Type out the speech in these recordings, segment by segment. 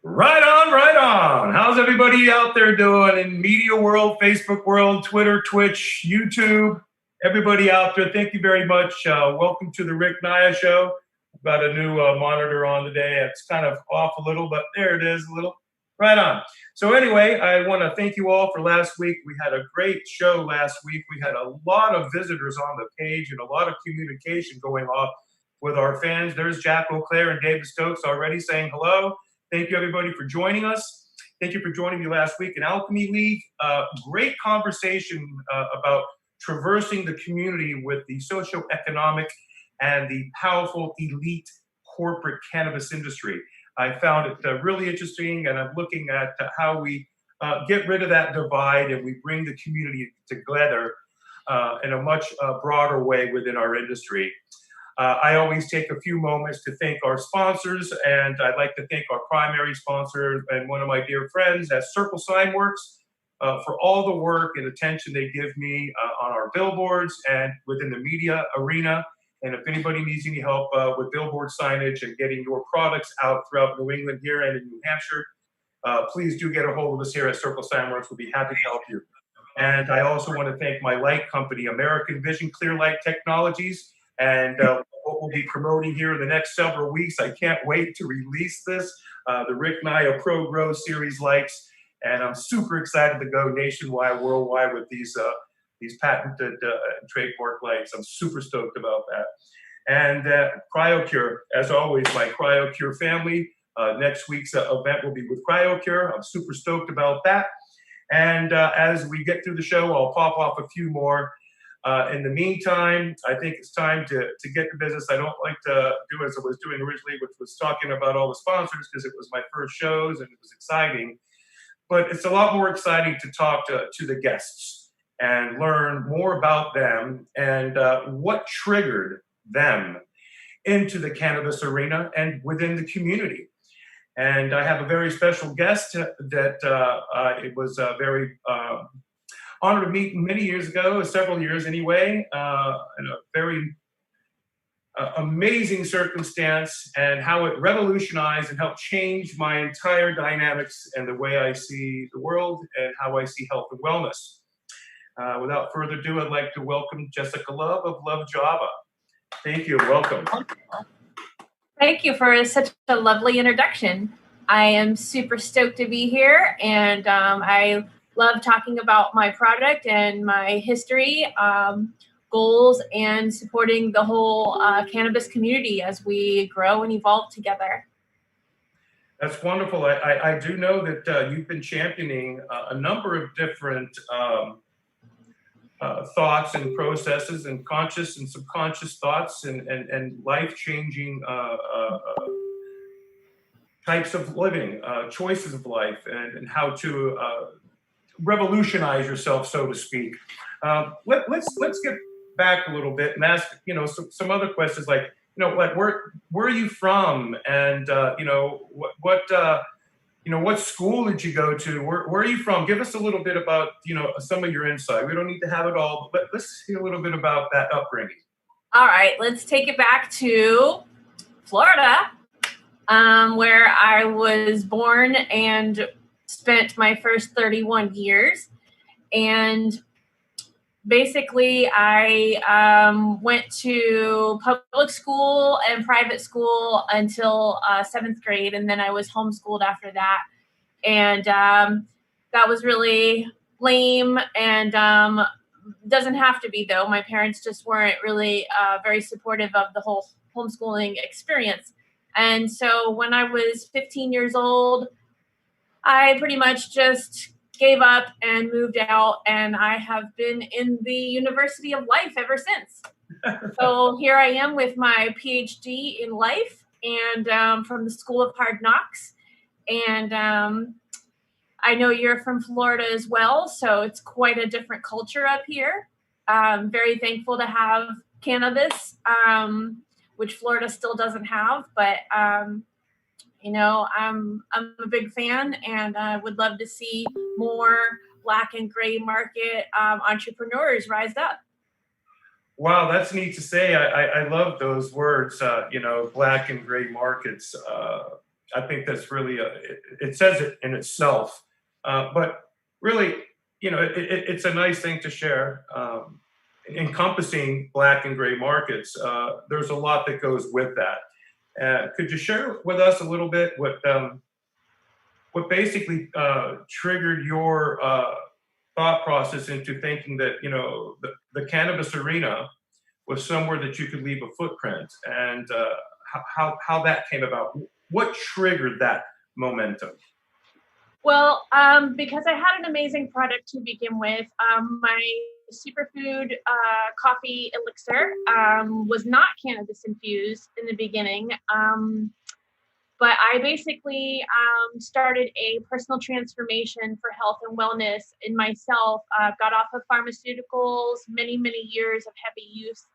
Right on, right on. How's everybody out there doing in media world, Facebook world, Twitter, Twitch, YouTube? Everybody out there, thank you very much. Welcome to the Rick Naya Show. I've got a new monitor on today. It's kind of off a little, but there it is, a little. Right on. So anyway, I want to thank you all for last week. We had a great show last week. We had a lot of visitors on the page and a lot of communication going off with our fans. There's Jack O'Clair and David Stokes already saying hello. Thank you, everybody, for joining us. Thank you for joining me last week in Alchemy League. Great conversation about traversing the community with the socioeconomic and the powerful elite corporate cannabis industry. I found it really interesting, and I'm looking at how we get rid of that divide and we bring the community together in a much broader way within our industry. I always take a few moments to thank our sponsors, and I'd like to thank our primary sponsor and one of my dear friends at Circle Signworks for all the work and attention they give me on our billboards and within the media arena. And if anybody needs any help with billboard signage and getting your products out throughout New England here and in New Hampshire, please do get a hold of us here at Circle Signworks. We'll be happy to help you. And I also want to thank my light company, American Vision Clear Light Technologies. And what we'll be promoting here in the next several weeks, I can't wait to release this, the Rick Naya Pro Grow Series lights. And I'm super excited to go nationwide, worldwide with these patented trademark lights. I'm super stoked about that. And CryoCure, as always, my CryoCure family. Next week's event will be with CryoCure. I'm super stoked about that. And as we get through the show, I'll pop off a few more. In the meantime, I think it's time to get to business. I don't like to do as I was doing originally, which was talking about all the sponsors because it was my first shows and it was exciting. but it's a lot more exciting to talk to the guests and learn more about them and what triggered them into the cannabis arena and within the community. And I have a very special guest that it was very honored to meet many years ago, several years anyway, in a very amazing circumstance, and how it revolutionized and helped change my entire dynamics and the way I see the world and how I see health and wellness. Without further ado, I'd like to welcome Jessica Love of Love Java. Thank you. Welcome. Thank you for such a lovely introduction. I am super stoked to be here, and I love talking about my product and my history, goals, and supporting the whole cannabis community as we grow and evolve together. That's wonderful. I do know that you've been championing a number of different thoughts and processes and conscious and subconscious thoughts and life-changing types of living, choices of life, and how to revolutionize yourself, so to speak. Let's get back a little bit and ask, some other questions like, like where are you from, and what school did you go to? Where are you from? Give us a little bit about, some of your insight. We don't need to have it all, but let's hear a little bit about that upbringing. All right, let's take it back to Florida, where I was born and spent my first 31 years. And basically, I went to public school and private school until 7th grade, and then I was homeschooled after that. And that was really lame, and doesn't have to be, though. My parents just weren't really very supportive of the whole homeschooling experience. And so when I was 15 years old, I pretty much just gave up and moved out, and I have been in the University of Life ever since. So here I am with my PhD in life, and from the School of Hard Knocks. And I know you're from Florida as well, so it's quite a different culture up here. Very thankful to have cannabis, which Florida still doesn't have, but I'm a big fan, and I would love to see more black and gray market entrepreneurs rise up. Wow, that's neat to say. I love those words, black and gray markets. I think that's really, it says it in itself. But really, it's a nice thing to share. Encompassing black and gray markets, there's a lot that goes with that. Could you share with us a little bit what basically triggered your thought process into thinking that the cannabis arena was somewhere that you could leave a footprint, and how that came about? What triggered that momentum? Well, because I had an amazing product to begin with. My superfood coffee elixir was not cannabis infused in the beginning, but I basically started a personal transformation for health and wellness in myself. Got off of pharmaceuticals, many, many years of heavy use,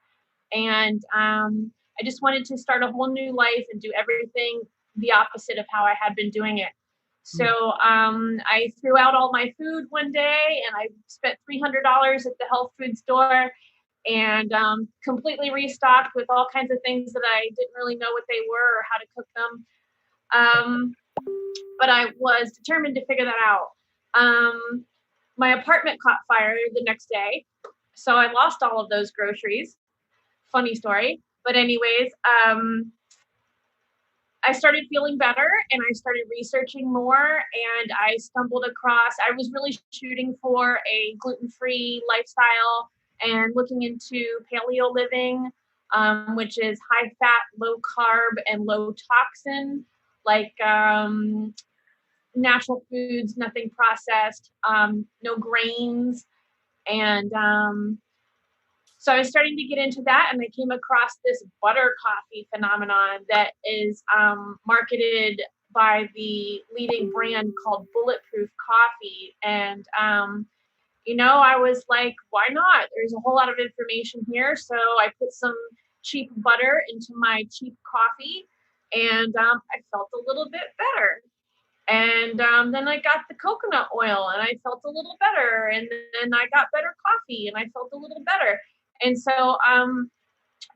and I just wanted to start a whole new life and do everything the opposite of how I had been doing it. So I threw out all my food one day, and I spent $300 at the health food store, and completely restocked with all kinds of things that I didn't really know what they were or how to cook them. But I was determined to figure that out. My apartment caught fire the next day, so I lost all of those groceries. Funny story. But anyways, I started feeling better, and I started researching more, and I stumbled across, I was really shooting for a gluten-free lifestyle and looking into paleo living, which is high fat, low carb, and low toxin, like natural foods, nothing processed, no grains. And so I was starting to get into that, and I came across this butter coffee phenomenon that is marketed by the leading brand called Bulletproof Coffee. And, I was like, why not? There's a whole lot of information here. So I put some cheap butter into my cheap coffee, and I felt a little bit better. And then I got the coconut oil and I felt a little better. And then I got better coffee and I felt a little better. And so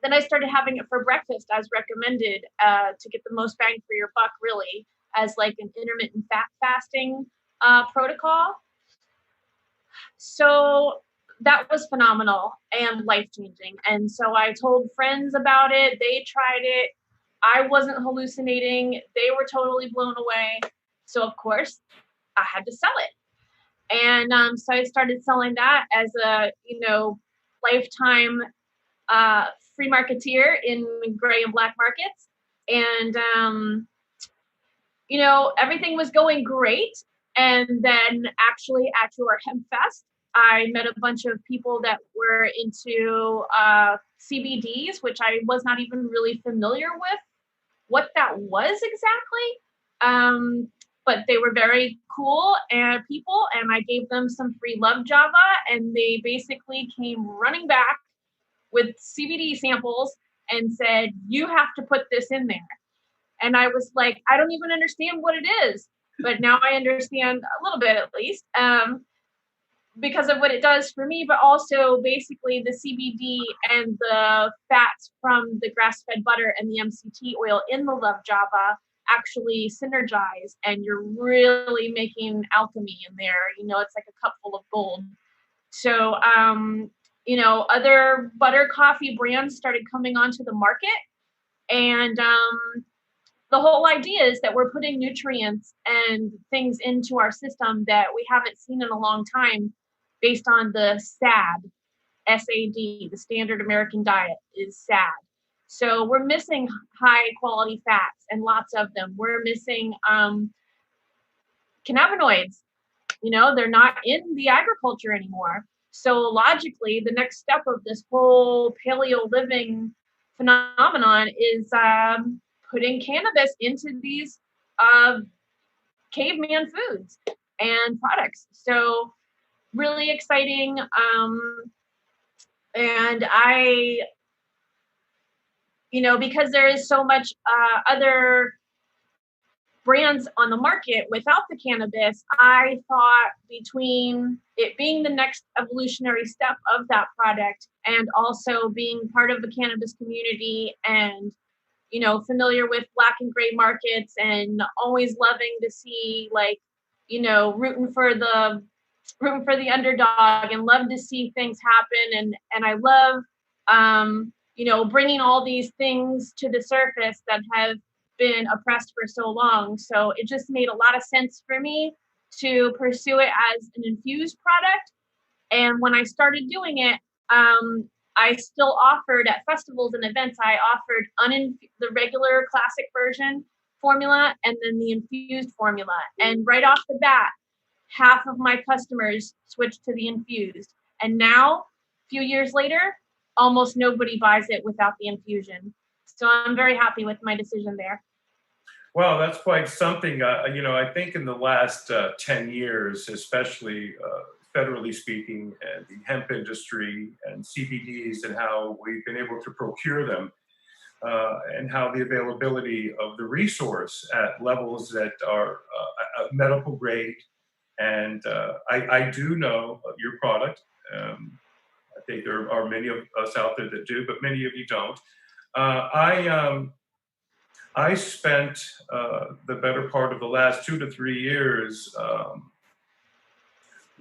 then I started having it for breakfast as recommended, to get the most bang for your buck, really, as like an intermittent fat fasting protocol. So that was phenomenal and life changing. And so I told friends about it. They tried it. I wasn't hallucinating. They were totally blown away. So, of course, I had to sell it. And so I started selling that as a, lifetime free marketeer in gray and black markets. And, everything was going great. And then actually at your Hemp Fest, I met a bunch of people that were into CBDs, which I was not even really familiar with what that was exactly. But they were very cool and people, and I gave them some free love Java, and they basically came running back with CBD samples and said, you have to put this in there. And I was like, I don't even understand what it is. But now I understand a little bit, at least, because of what it does for me, but also basically the CBD and the fats from the grass-fed butter and the MCT oil in the love Java actually synergize, and you're really making alchemy in there. It's like a cup full of gold. So, other butter coffee brands started coming onto the market, and the whole idea is that we're putting nutrients and things into our system that we haven't seen in a long time based on the SAD, the standard American diet is SAD. So we're missing high quality fats and lots of them. We're missing cannabinoids. They're not in the agriculture anymore. So logically, the next step of this whole paleo living phenomenon is putting cannabis into these caveman foods and products. So really exciting. And I, because there is so much other brands on the market without the cannabis, I thought between it being the next evolutionary step of that product and also being part of the cannabis community and, familiar with black and gray markets and always loving to see, like, rooting for the underdog and love to see things happen. And I love, bringing all these things to the surface that have been oppressed for so long. So it just made a lot of sense for me to pursue it as an infused product. And when I started doing it, I still offered at festivals and events, I offered the regular classic version formula and then the infused formula. And right off the bat, half of my customers switched to the infused. And now, a few years later, almost nobody buys it without the infusion. So I'm very happy with my decision there. Well, that's quite something. I think in the last 10 years, especially federally speaking, and the hemp industry and CBDs and how we've been able to procure them, and how the availability of the resource at levels that are medical grade. And I do know your product. I think there are many of us out there that do, but many of you don't. I spent the better part of the last 2 to 3 years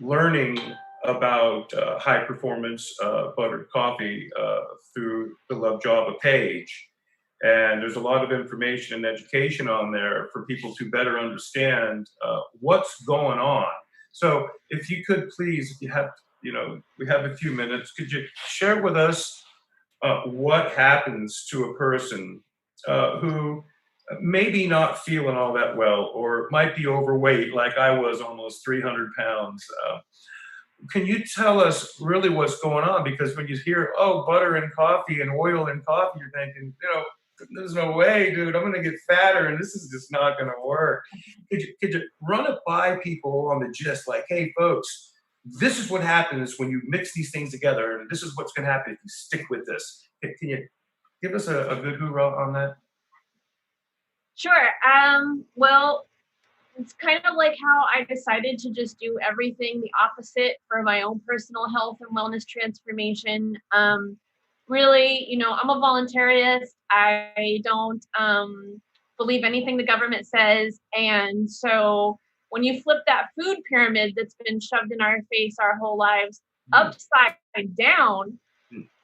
learning about high performance buttered coffee through the Love Java page. And there's a lot of information and education on there for people to better understand what's going on. So if you could please, if you have, we have a few minutes, could you share with us what happens to a person who maybe not feeling all that well, or might be overweight, like I was, almost 300 pounds. Can you tell us really what's going on? Because when you hear, oh, butter and coffee and oil and coffee, you're thinking, there's no way, dude. I'm gonna get fatter, and this is just not gonna work. Could you run it by people on the gist, like, hey, folks, this is what happens when you mix these things together, and this is what's gonna happen if you stick with this. Can you give us a good hoorah on that? Sure. Well, it's kind of like how I decided to just do everything the opposite for my own personal health and wellness transformation. Really, I'm a voluntarist. I don't believe anything the government says. And so when you flip that food pyramid that's been shoved in our face our whole lives upside down,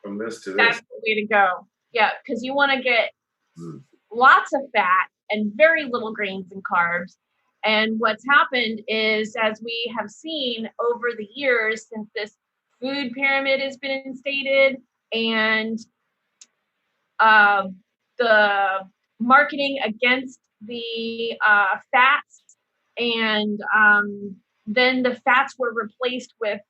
From this to that's this. the way to go. Yeah, because you want to get Mm. lots of fat and very little grains and carbs. And what's happened is, as we have seen over the years since this food pyramid has been instated, and the marketing against the fats, and then the fats were replaced with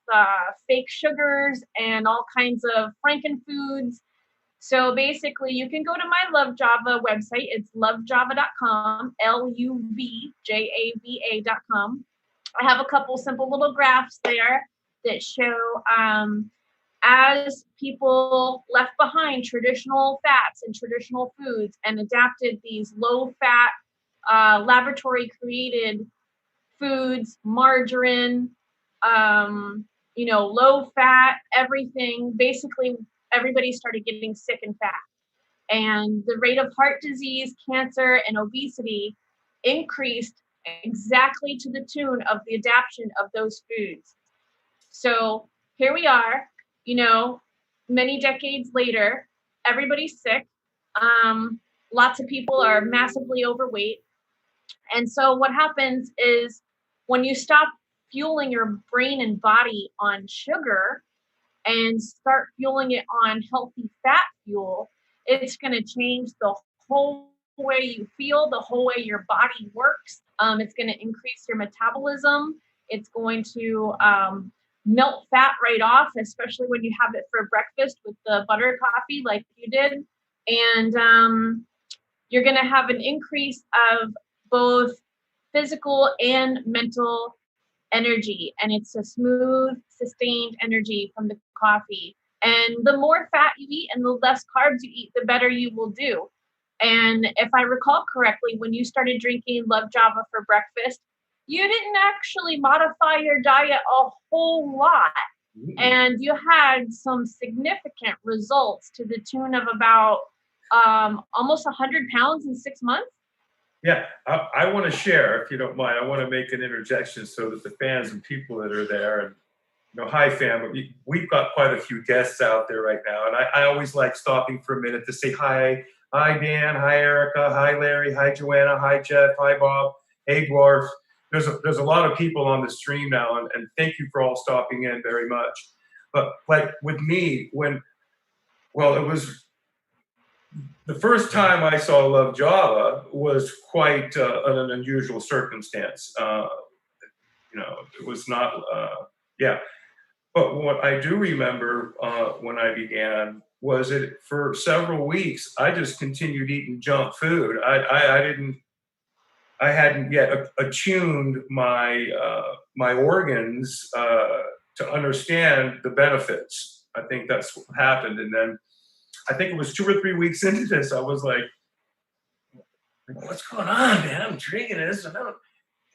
fake sugars and all kinds of frankenfoods. So basically, you can go to my Love Java website. It's lovejava.com, LUVJAVA.com. I have a couple simple little graphs there that show as people left behind traditional fats and traditional foods and adapted these low fat, laboratory created foods, margarine, low fat, everything. Basically, everybody started getting sick and fat. And the rate of heart disease, cancer, and obesity increased exactly to the tune of the adaptation of those foods. So here we are, many decades later, everybody's sick. Lots of people are massively overweight. And so what happens is when you stop fueling your brain and body on sugar and start fueling it on healthy fat fuel, it's going to change the whole way you feel, the whole way your body works. It's going to increase your metabolism. It's going to melt fat right off, especially when you have it for breakfast with the butter coffee like you did. And you're going to have an increase of both physical and mental energy, and it's a smooth, sustained energy from the coffee. And the more fat you eat and the less carbs you eat, the better you will do. And if I recall correctly, when you started drinking Love Java for breakfast, you didn't actually modify your diet a whole lot. And you had some significant results to the tune of about almost 100 pounds in 6 months. Yeah, I want to share, if you don't mind. I want to make an interjection so that the fans and people that are there, and hi fam, we've got quite a few guests out there right now, and I always like stopping for a minute to say hi. Hi Dan, hi Erica, hi Larry, hi Joanna, hi Jeff, hi Bob, hey Dwarf. There's a lot of people on the stream now, and thank you for all stopping in very much. But like with me, it was the first time I saw Love Java was quite an unusual circumstance. It was not, yeah. But what I do remember when I began was that for several weeks I just continued eating junk food. I hadn't yet attuned my organs to understand the benefits. I think that's what happened, and then I think it was 2 or 3 weeks into this, I was like, what's going on, man? I'm drinking this. And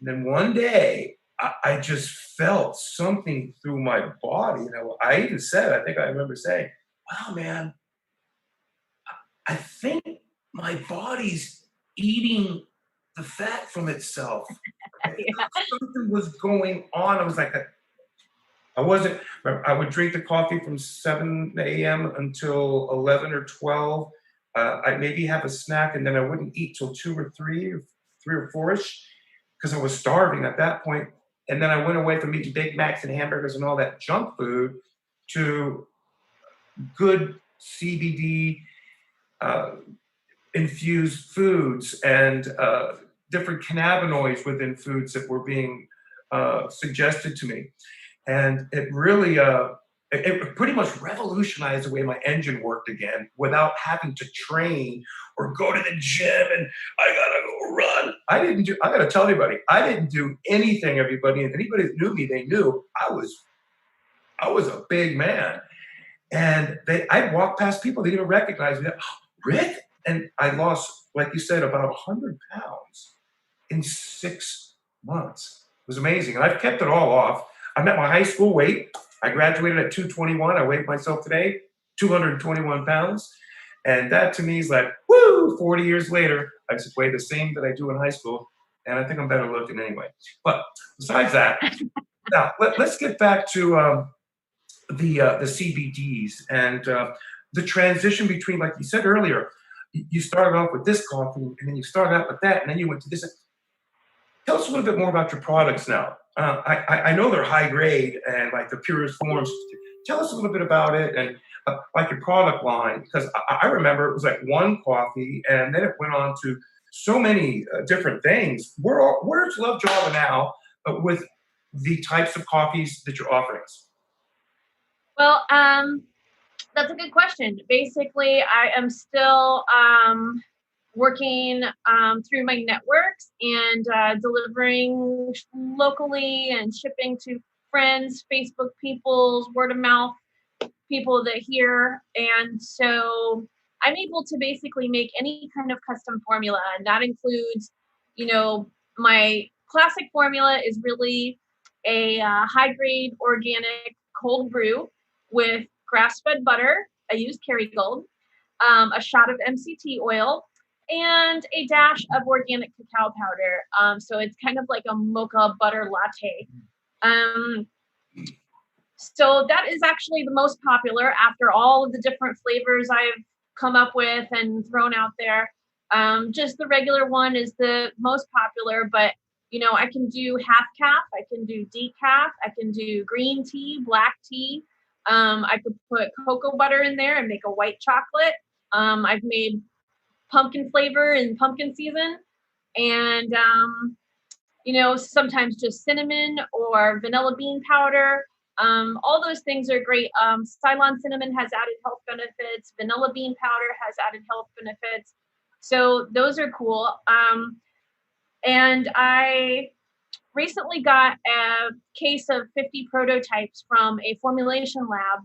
then one day, I just felt something through my body. I even said, I think I remember saying, wow, man, I think my body's eating the fat from itself. Yeah. Something was going on. I was like, I would drink the coffee from 7 a.m. until 11 or 12. I'd maybe have a snack, and then I wouldn't eat till 2 or 3 or 4ish because I was starving at that point. And then I went away from eating Big Macs and hamburgers and all that junk food to good CBD infused foods and different cannabinoids within foods that were being suggested to me. And it really it pretty much revolutionized the way my engine worked again without having to train or go to the gym and I gotta go run. I gotta tell everybody, I didn't do anything, everybody. And anybody that knew me, they knew I was a big man. And I'd walk past people, they didn't recognize me. "Oh, Rick?" And I lost, like you said, about 100 pounds in 6 months. It was amazing. And I've kept it all off. I'm at my high school weight. I graduated at 221. I weighed myself today, 221 pounds. And that to me is like, woo, 40 years later, I just weigh the same that I do in high school. And I think I'm better looking anyway. But besides that, now let's get back to the CBDs and the transition between, like you said earlier, you started off with this coffee and then you started out with that and then you went to this. Tell us a little bit more about your products now. I know they're high grade and like the purest forms. Tell us a little bit about it and like your product line, because I remember it was like one coffee and then it went on to so many different things. Where's Love Java now with the types of coffees that you're offering us? Well, that's a good question. Basically, I am still working through my networks and delivering locally and shipping to friends, Facebook peoples, word of mouth people that hear. And so I'm able to basically make any kind of custom formula. And that includes, my classic formula is really a high grade organic cold brew with grass fed butter. I use Kerrygold, a shot of MCT oil, and a dash of organic cacao powder. So it's kind of like a mocha butter latte. Um, so that is actually the most popular after all of the different flavors I've come up with and thrown out there. Just the regular one is the most popular, but I can do half calf, I can do decaf, I can do green tea, black tea. I could put cocoa butter in there and make a white chocolate. I've made pumpkin flavor in pumpkin season, and sometimes just cinnamon or vanilla bean powder. All those things are great. Ceylon cinnamon has added health benefits. Vanilla bean powder has added health benefits. So those are cool. And I recently got a case of 50 prototypes from a formulation lab,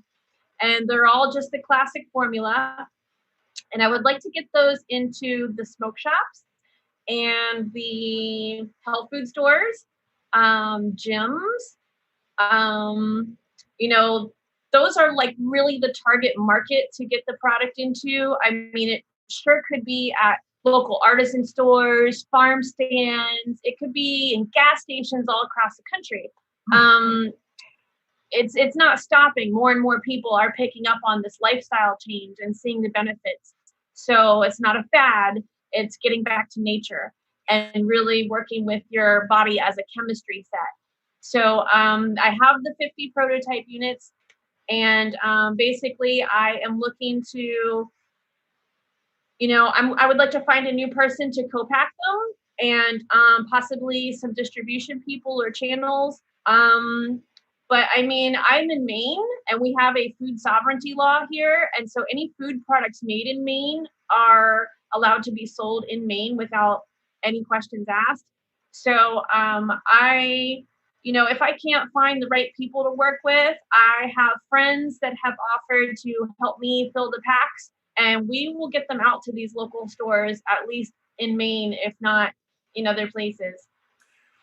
and they're all just the classic formula. And I would like to get those into the smoke shops and the health food stores, gyms. Um, you know, those are like really the target market to get the product into. I mean, it sure could be at local artisan stores, farm stands. It could be in gas stations all across the country. It's not stopping. More and more people are picking up on this lifestyle change and seeing the benefits. So it's not a fad. It's getting back to nature and really working with your body as a chemistry set. So I have the 50 prototype units, and basically I am looking to, I would like to find a new person to co-pack them and possibly some distribution people or channels. But I mean, I'm in Maine and we have a food sovereignty law here. And so any food products made in Maine are allowed to be sold in Maine without any questions asked. So if I can't find the right people to work with, I have friends that have offered to help me fill the packs, and we will get them out to these local stores, at least in Maine, if not in other places.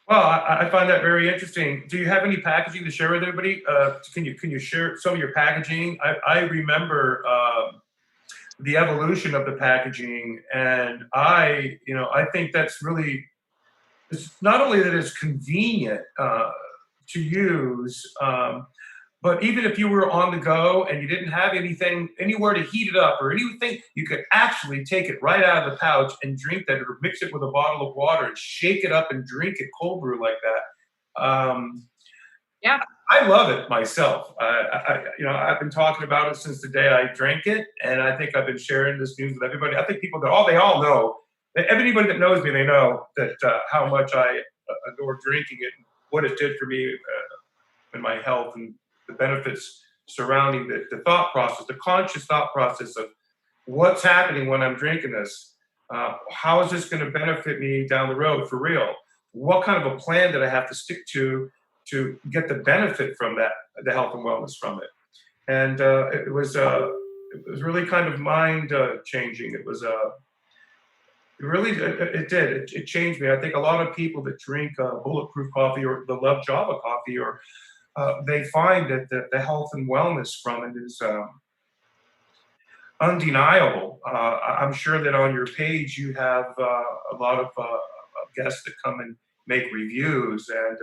Well, I find that very interesting. Do you have any packaging to share with everybody? Can you share some of your packaging? I remember the evolution of the packaging, and I think that's really, it's not only that it's convenient to use, but even if you were on the go and you didn't have anything anywhere to heat it up or anything, you could actually take it right out of the pouch and drink that, or mix it with a bottle of water and shake it up and drink it cold brew like that. Yeah. I love it myself. I've been talking about it since the day I drank it, and I think I've been sharing this news with everybody. I think people they all know. Everybody that knows me, they know that how much I adore drinking it, and what it did for me and my health, and the benefits surrounding the thought process, the conscious thought process of what's happening when I'm drinking this. How is this going to benefit me down the road for real? What kind of a plan did I have to stick to get the benefit from that, the health and wellness from it? And it was really kind of mind changing. It was it really it did it changed me. I think a lot of people that drink bulletproof coffee or the Love Java coffee, or they find that the health and wellness from it is undeniable. I'm sure that on your page you have a lot of guests that come and make reviews. And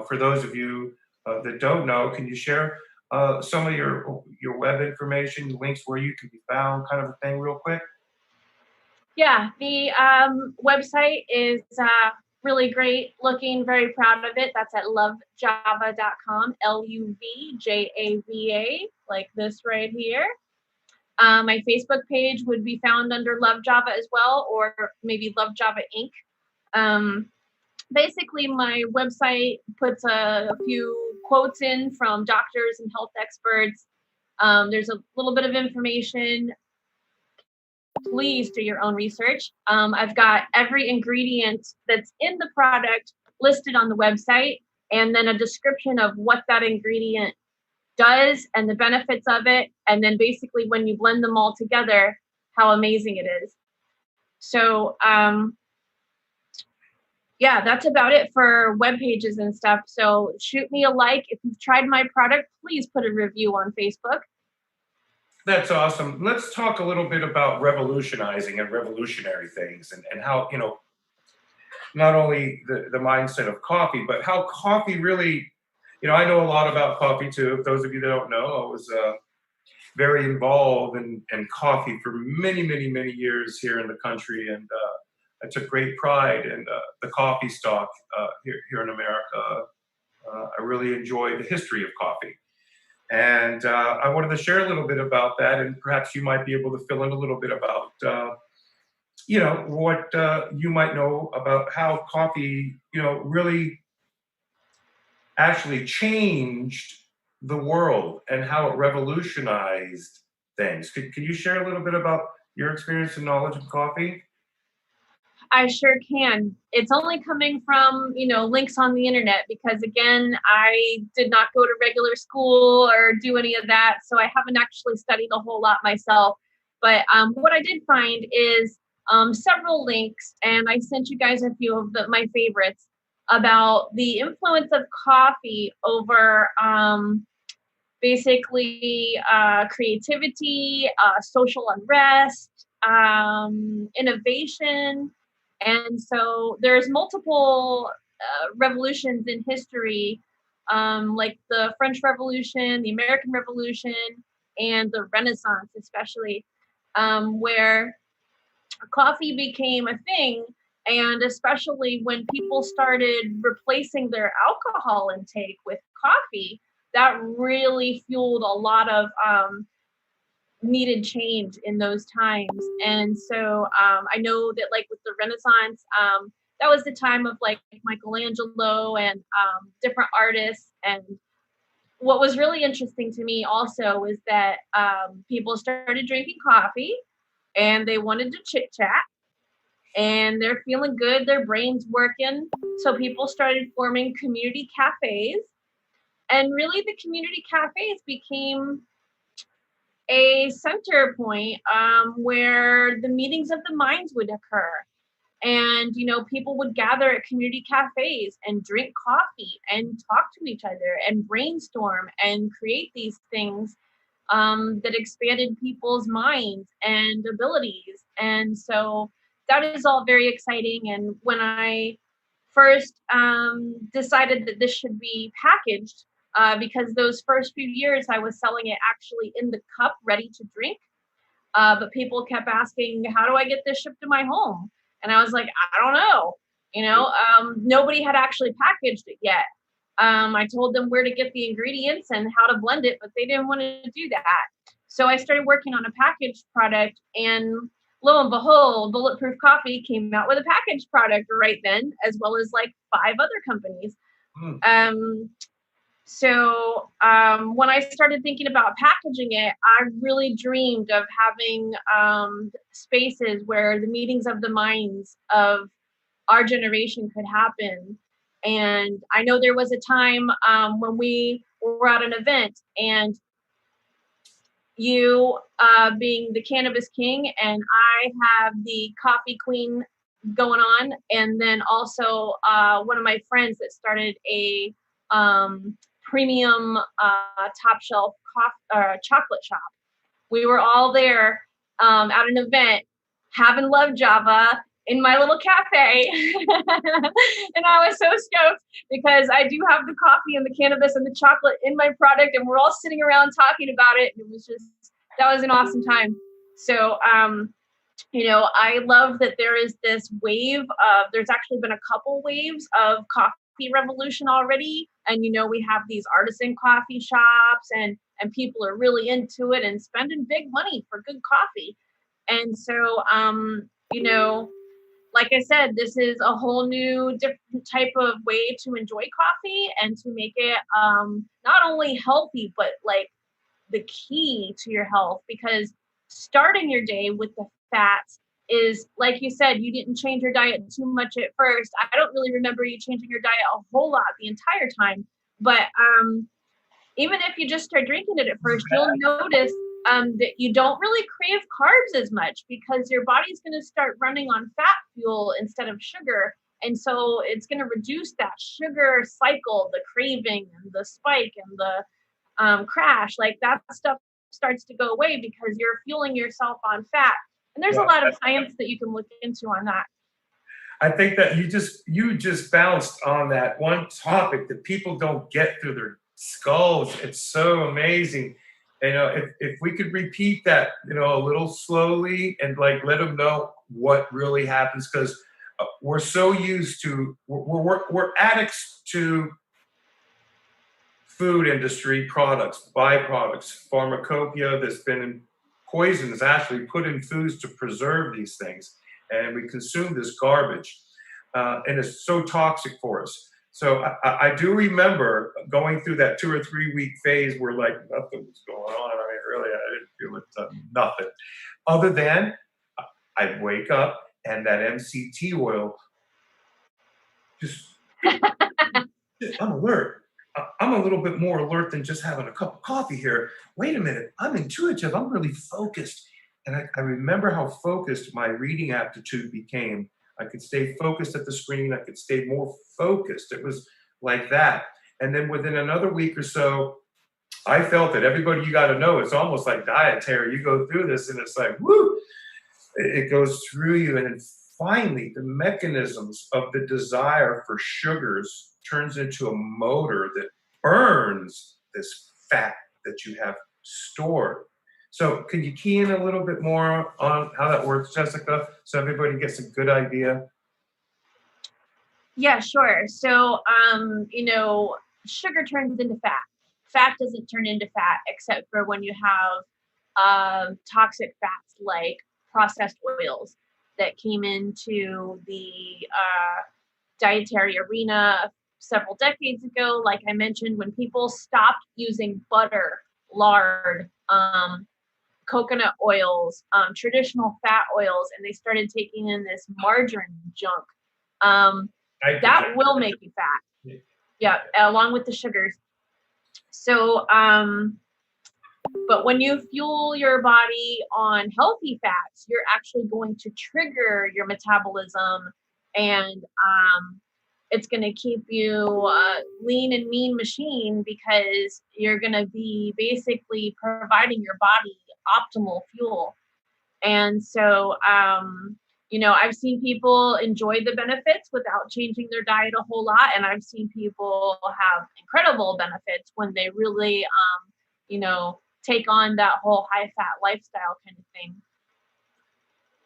for those of you that don't know, can you share some of your web information, links where you can be found, kind of a thing, real quick? Yeah, the website is really great looking, very proud of it. That's at lovejava.com, LUVJAVA, like this right here. My Facebook page would be found under Love Java as well, or maybe Love Java Inc. Basically, my website puts a few quotes in from doctors and health experts. There's a little bit of information. Please do your own research. I've got every ingredient that's in the product listed on the website, and then a description of what that ingredient does and the benefits of it. And then basically when you blend them all together, how amazing it is. So yeah, that's about it for web pages and stuff. So shoot me a like. If you've tried my product, please put a review on Facebook. That's awesome. Let's talk a little bit about revolutionizing and revolutionary things, and how, not only the mindset of coffee, but how coffee really, I know a lot about coffee too. If those of you that don't know, I was very involved in coffee for many, many, many years here in the country. And I took great pride in the coffee stock here in America. I really enjoy the history of coffee. And I wanted to share a little bit about that, and perhaps you might be able to fill in a little bit about, what you might know about how coffee, really actually changed the world and how it revolutionized things. Can you share a little bit about your experience and knowledge of coffee? I sure can. It's only coming from, links on the internet because, again, I did not go to regular school or do any of that. So I haven't actually studied a whole lot myself. But what I did find is several links, and I sent you guys a few of my favorites about the influence of coffee over basically creativity, social unrest, innovation. And so there's multiple revolutions in history, like the French Revolution, the American Revolution, and the Renaissance, especially, where coffee became a thing. And especially when people started replacing their alcohol intake with coffee, that really fueled a lot of needed change in those times. And so I know that, like, with the Renaissance, that was the time of like Michelangelo and different artists. And what was really interesting to me also is that people started drinking coffee and they wanted to chit chat, and they're feeling good, their brain's working. So people started forming community cafes. And really, the community cafes became a center point where the meetings of the minds would occur. And, people would gather at community cafes and drink coffee and talk to each other and brainstorm and create these things that expanded people's minds and abilities. And so that is all very exciting. And when I first decided that this should be packaged, because those first few years I was selling it actually in the cup, ready to drink. But people kept asking, how do I get this shipped to my home? And I was like, I don't know. Nobody had actually packaged it yet. I told them where to get the ingredients and how to blend it, but they didn't want to do that. So I started working on a packaged product, and lo and behold, Bulletproof Coffee came out with a packaged product right then, as well as like 5 other companies. Hmm. So when I started thinking about packaging it, I really dreamed of having spaces where the meetings of the minds of our generation could happen. And I know there was a time when we were at an event and you being the cannabis king and I have the coffee queen going on, and then also one of my friends that started a premium top shelf chocolate shop. We were all there at an event having love Java in my little cafe. And I was so stoked because I do have the coffee and the cannabis and the chocolate in my product, and we're all sitting around talking about it. And it was just, that was an awesome time. So, I love that there is this wave of, there's actually been a couple waves of coffee revolution already. And, we have these artisan coffee shops and people are really into it and spending big money for good coffee. And so, like I said, this is a whole new different type of way to enjoy coffee and to make it not only healthy, but like the key to your health, because starting your day with the fats is, like you said, you didn't change your diet too much at first. I don't really remember you changing your diet a whole lot the entire time, but even if you just start drinking it at first, you'll notice that you don't really crave carbs as much because your body's going to start running on fat fuel instead of sugar. And so it's going to reduce that sugar cycle, the craving and the spike and the crash. Like that stuff starts to go away because you're fueling yourself on fat. And there's a lot of science that you can look into on that. I think that you just bounced on that one topic that people don't get through their skulls. It's so amazing. If we could repeat that, a little slowly and like let them know what really happens, because we're so used to we're addicts to food industry products, byproducts, pharmacopoeia that's been in poisons actually put in foods to preserve these things, and we consume this garbage, and it's so toxic for us. So I do remember going through that 2 or 3 week phase where like nothing was going on. I mean, really, I didn't feel it, nothing, other than I'd wake up and that MCT oil just, I'm alert. I'm a little bit more alert than just having a cup of coffee here. Wait a minute, I'm intuitive. I'm really focused. And I remember how focused my reading aptitude became. I could stay focused at the screen. I could stay more focused. It was like that. And then within another week or so, I felt that everybody you got to know, it's almost like dietary. You go through this and it's like, woo, it goes through you. And then finally, the mechanisms of the desire for sugars turns into a motor that burns this fat that you have stored. So can you key in a little bit more on how that works, Jessica, so everybody gets a good idea? Yeah, sure. So, sugar turns into fat. Fat doesn't turn into fat except for when you have toxic fats like processed oils that came into the dietary arena several decades ago. Like I mentioned, when people stopped using butter, lard, coconut oils, traditional fat oils, and they started taking in this margarine junk. That will make you fat. Yeah, along with the sugars. So, but when you fuel your body on healthy fats, you're actually going to trigger your metabolism, and it's going to keep you lean and mean machine because you're going to be basically providing your body optimal fuel. And so, I've seen people enjoy the benefits without changing their diet a whole lot. And I've seen people have incredible benefits when they really, take on that whole high fat lifestyle kind of thing.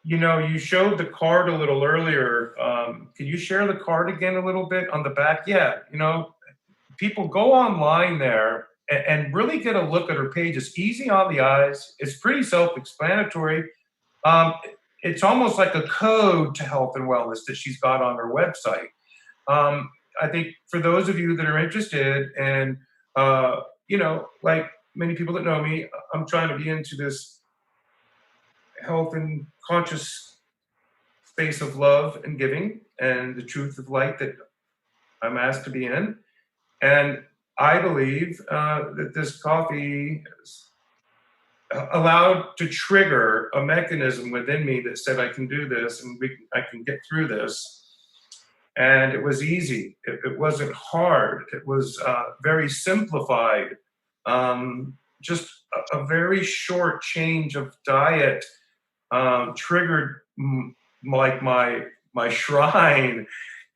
You showed the card a little earlier. Can you share the card again a little bit on the back? Yeah, people go online there and really get a look at her page. It's easy on the eyes. It's pretty self-explanatory. Um, it's almost like a code to health and wellness that she's got on her website. I think for those of you that are interested in like many people that know me, I'm trying to be into this health and conscious space of love and giving and the truth of light that I'm asked to be in. And I believe that this coffee is allowed to trigger a mechanism within me that said I can do this and I can get through this. And it was easy. It wasn't hard. It was very simplified. Just a very short change of diet triggered like my shrine.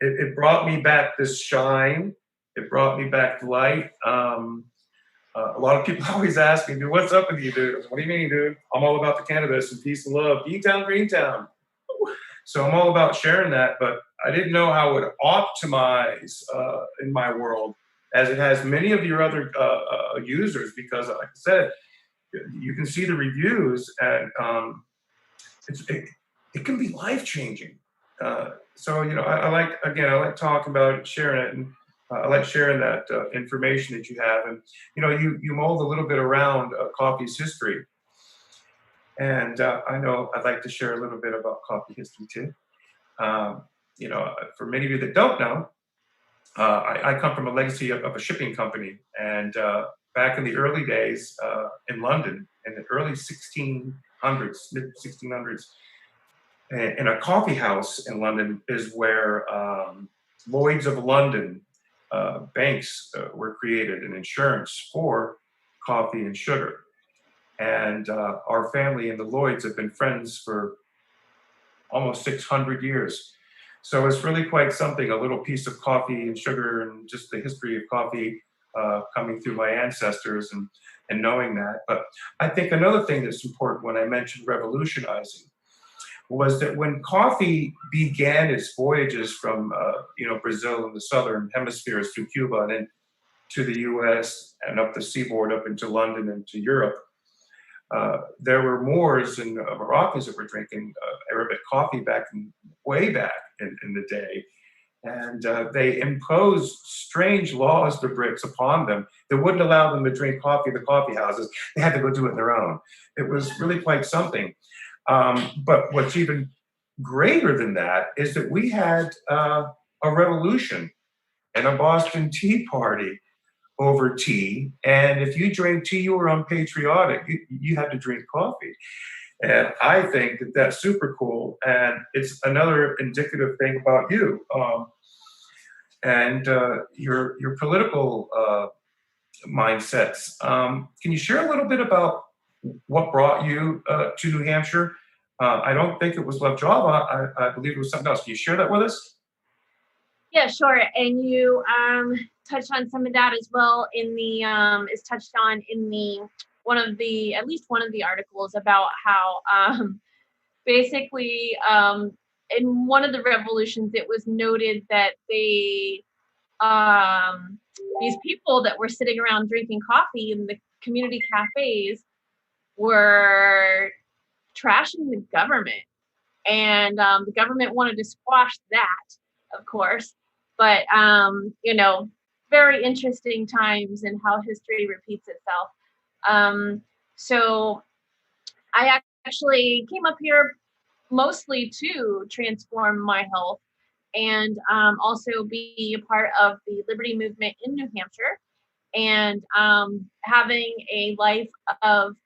It brought me back this shine. It brought me back light. A lot of people always ask me, "Dude, what's up with you, dude?" What do you mean, dude? I'm all about the cannabis and peace and love. Beantown, Greentown. So I'm all about sharing that, but I didn't know how it would optimize in my world as it has many of your other users because, like I said, you can see the reviews and it can be life changing. So I like again, I like talking about it, sharing it, and I like sharing that information that you have. And you mold a little bit around coffee's history, and I know I'd like to share a little bit about coffee history too. Um, for many of you that don't know, I come from a legacy of a shipping company, and back in the early days in London, in the early 1600s, mid 1600s, in a coffee house in London is where Lloyd's of London banks were created and insurance for coffee and sugar. And our family and the Lloyds have been friends for almost 600 years. So it's really quite something, a little piece of coffee and sugar and just the history of coffee coming through my ancestors and knowing that. But I think another thing that's important when I mentioned revolutionizing was that when coffee began its voyages from Brazil and the southern hemispheres through Cuba and then to the U.S. and up the seaboard up into London and to Europe, there were Moors and Moroccans that were drinking Arabic coffee way back in the day. And they imposed strange laws, the Brits, upon them that wouldn't allow them to drink coffee in the coffee houses. They had to go do it on their own. It was really quite something. But what's even greater than that is that we had a revolution and a Boston Tea Party over tea. And if you drank tea, you were unpatriotic. You had to drink coffee. And I think that that's super cool. And it's another indicative thing about you and your political mindsets. Can you share a little bit about what brought you to New Hampshire? I don't think it was Love Job. I believe it was something else. Can you share that with us? Yeah, sure. And you touched on some of that as well in the is touched on in the at least one of the articles about how basically in one of the revolutions it was noted that these people that were sitting around drinking coffee in the community cafes were trashing the government, and the government wanted to squash that, of course. But very interesting times and how history repeats itself. So I actually came up here mostly to transform my health and also be a part of the liberty movement in New Hampshire, and having a life of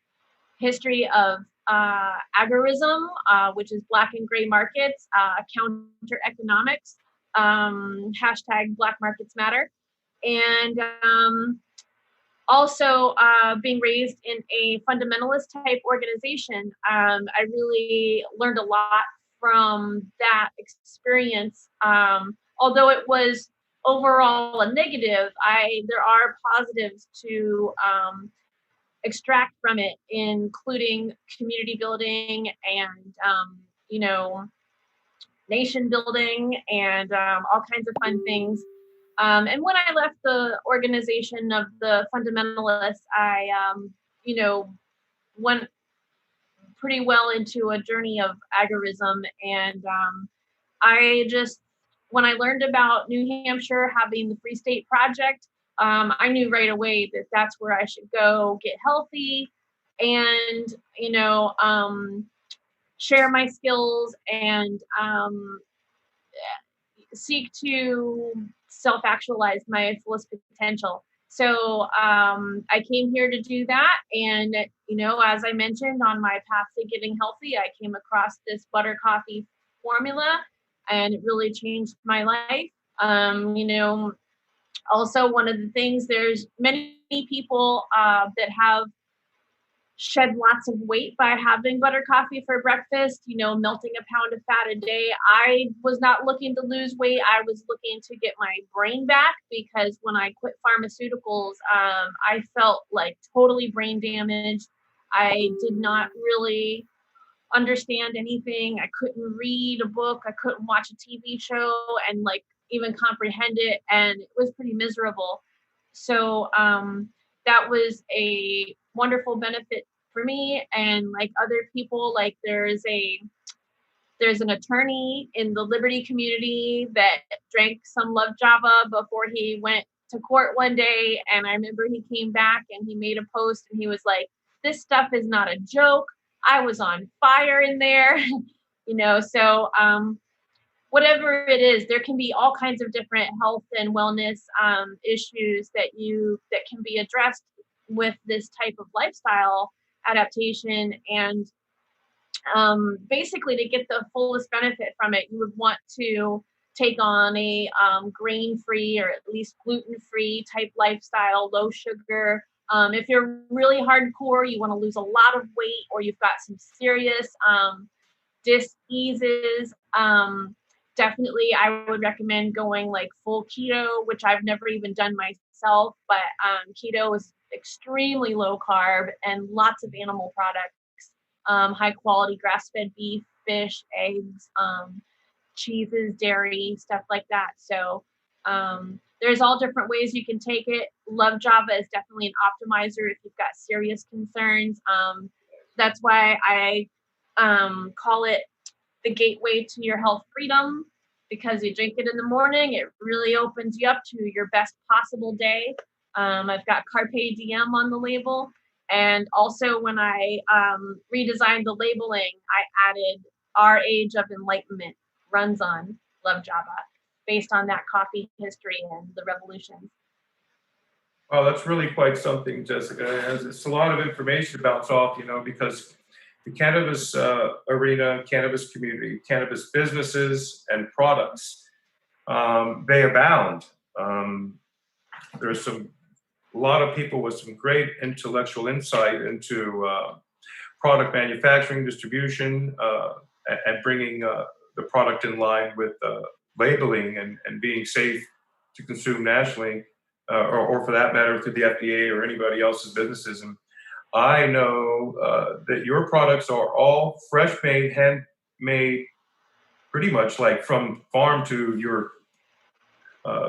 history of agorism, which is black and gray markets, counter economics, hashtag Black Markets Matter, and also being raised in a fundamentalist type organization. I really learned a lot from that experience. Although it was overall a negative, there are positives to extract from it, including community building and nation building and all kinds of fun things. And when I left the organization of the fundamentalists, I went pretty well into a journey of agorism, and I just, when I learned about New Hampshire having the Free State Project, I knew right away that that's where I should go get healthy and, share my skills and seek to self actualize my fullest potential. So I came here to do that. And, as I mentioned on my path to getting healthy, I came across this butter coffee formula and it really changed my life. Also, one of the things, there's many people that have shed lots of weight by having butter coffee for breakfast, melting a pound of fat a day. I was not looking to lose weight. I was looking to get my brain back because when I quit pharmaceuticals, I felt like totally brain damaged. I did not really understand anything. I couldn't read a book. I couldn't watch a TV show and like even comprehend it. And it was pretty miserable. So that was a wonderful benefit for me and like other people. Like there's an attorney in the Liberty community that drank some Love Java before he went to court one day. And I remember he came back and he made a post and he was like, "This stuff is not a joke. I was on fire in there." So whatever it is, there can be all kinds of different health and wellness issues that can be addressed with this type of lifestyle adaptation. And basically, to get the fullest benefit from it, you would want to take on a grain-free or at least gluten-free type lifestyle, low sugar. If you're really hardcore, you want to lose a lot of weight, or you've got some serious diseases. Definitely, I would recommend going like full keto, which I've never even done myself, but keto is extremely low carb and lots of animal products, high quality grass fed beef, fish, eggs, cheeses, dairy, stuff like that. So there's all different ways you can take it. Love Java is definitely an optimizer if you've got serious concerns. That's why I call it the gateway to your health freedom, because you drink it in the morning, it really opens you up to your best possible day. I've got Carpe Diem on the label. And also, when I redesigned the labeling, I added Our Age of Enlightenment runs on Love Java, based on that coffee history and the revolution. Oh, that's really quite something, Jessica. It's a lot of information to bounce off, because the cannabis arena, cannabis community, cannabis businesses and products, they abound. There's a lot of people with some great intellectual insight into product manufacturing, distribution, and bringing the product in line with labeling and being safe to consume nationally, or for that matter, through the FDA or anybody else's businesses. And I know that your products are all fresh made, handmade, pretty much like from farm to your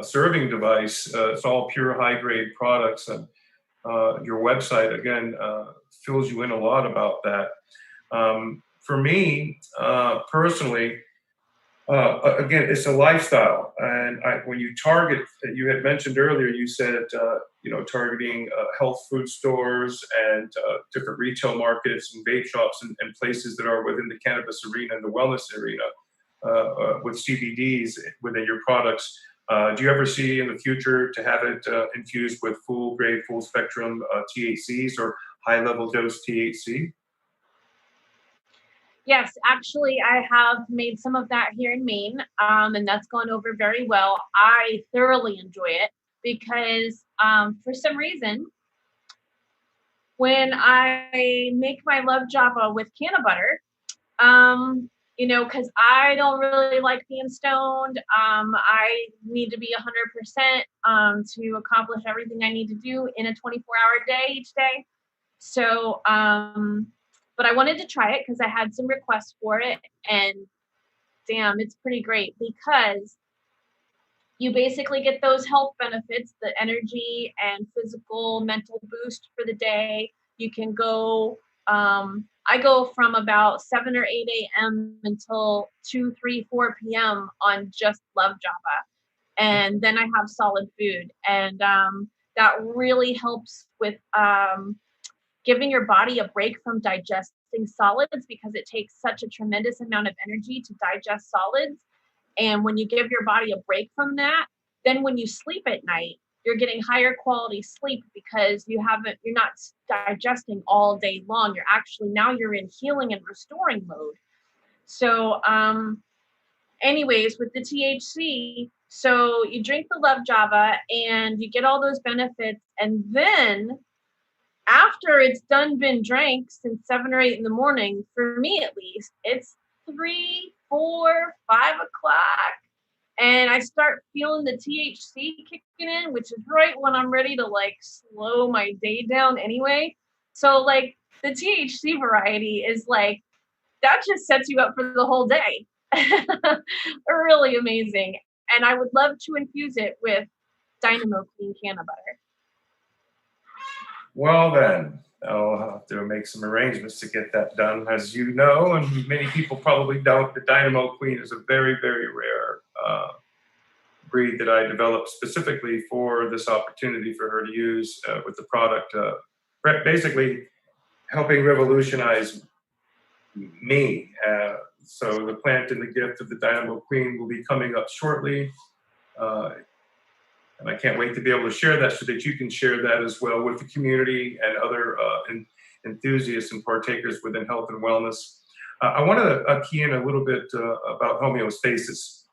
serving device. It's all pure high grade products. And your website, again, fills you in a lot about that. For me, personally, again, it's a lifestyle. And when you target, you had mentioned earlier, you said, targeting health food stores and different retail markets and vape shops and places that are within the cannabis arena and the wellness arena with CBDs within your products. Do you ever see in the future to have it infused with full grade, full spectrum THCs or high level dose THC? Yes, actually, I have made some of that here in Maine, and that's gone over very well. I thoroughly enjoy it because, for some reason, when I make my Love Java with canna butter, because I don't really like being stoned. I need to be 100% to accomplish everything I need to do in a 24-hour day each day. So, but I wanted to try it because I had some requests for it, and damn, it's pretty great because you basically get those health benefits, the energy and physical, mental boost for the day. You can go, I go from about 7 or 8 a.m. until 2, 3, 4 p.m. on just Love Java. And then I have solid food. And that really helps with giving your body a break from digesting solids because it takes such a tremendous amount of energy to digest solids. And when you give your body a break from that, then when you sleep at night, you're getting higher quality sleep because you're not digesting all day long. You're in healing and restoring mode. So, anyways, with the THC, so you drink the Love Java and you get all those benefits. And then after it's been drank since 7 or 8 in the morning, for me at least, it's 3, 4, 5 o'clock. And I start feeling the THC kicking in, which is right when I'm ready to like slow my day down anyway. So like the THC variety is like, that just sets you up for the whole day. Really amazing. And I would love to infuse it with Dynamo Clean Canna Butter. Well, then, I'll have to make some arrangements to get that done. As you know, and many people probably don't, the Dynamo Queen is a very, very rare breed that I developed specifically for this opportunity for her to use with the product, basically helping revolutionize me. So the plant and the gift of the Dynamo Queen will be coming up shortly. And I can't wait to be able to share that so that you can share that as well with the community and other enthusiasts and partakers within health and wellness. I want to key in a little bit about homeostasis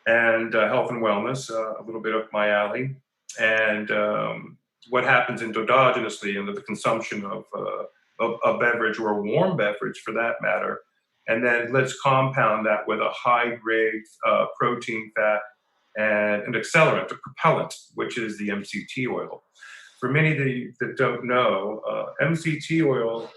and health and wellness, a little bit up my alley, and what happens endogenously under the consumption of a beverage or a warm beverage for that matter. And then let's compound that with a high grade protein, fat, and an accelerant, a propellant, which is the MCT oil. For many that don't know, MCT oil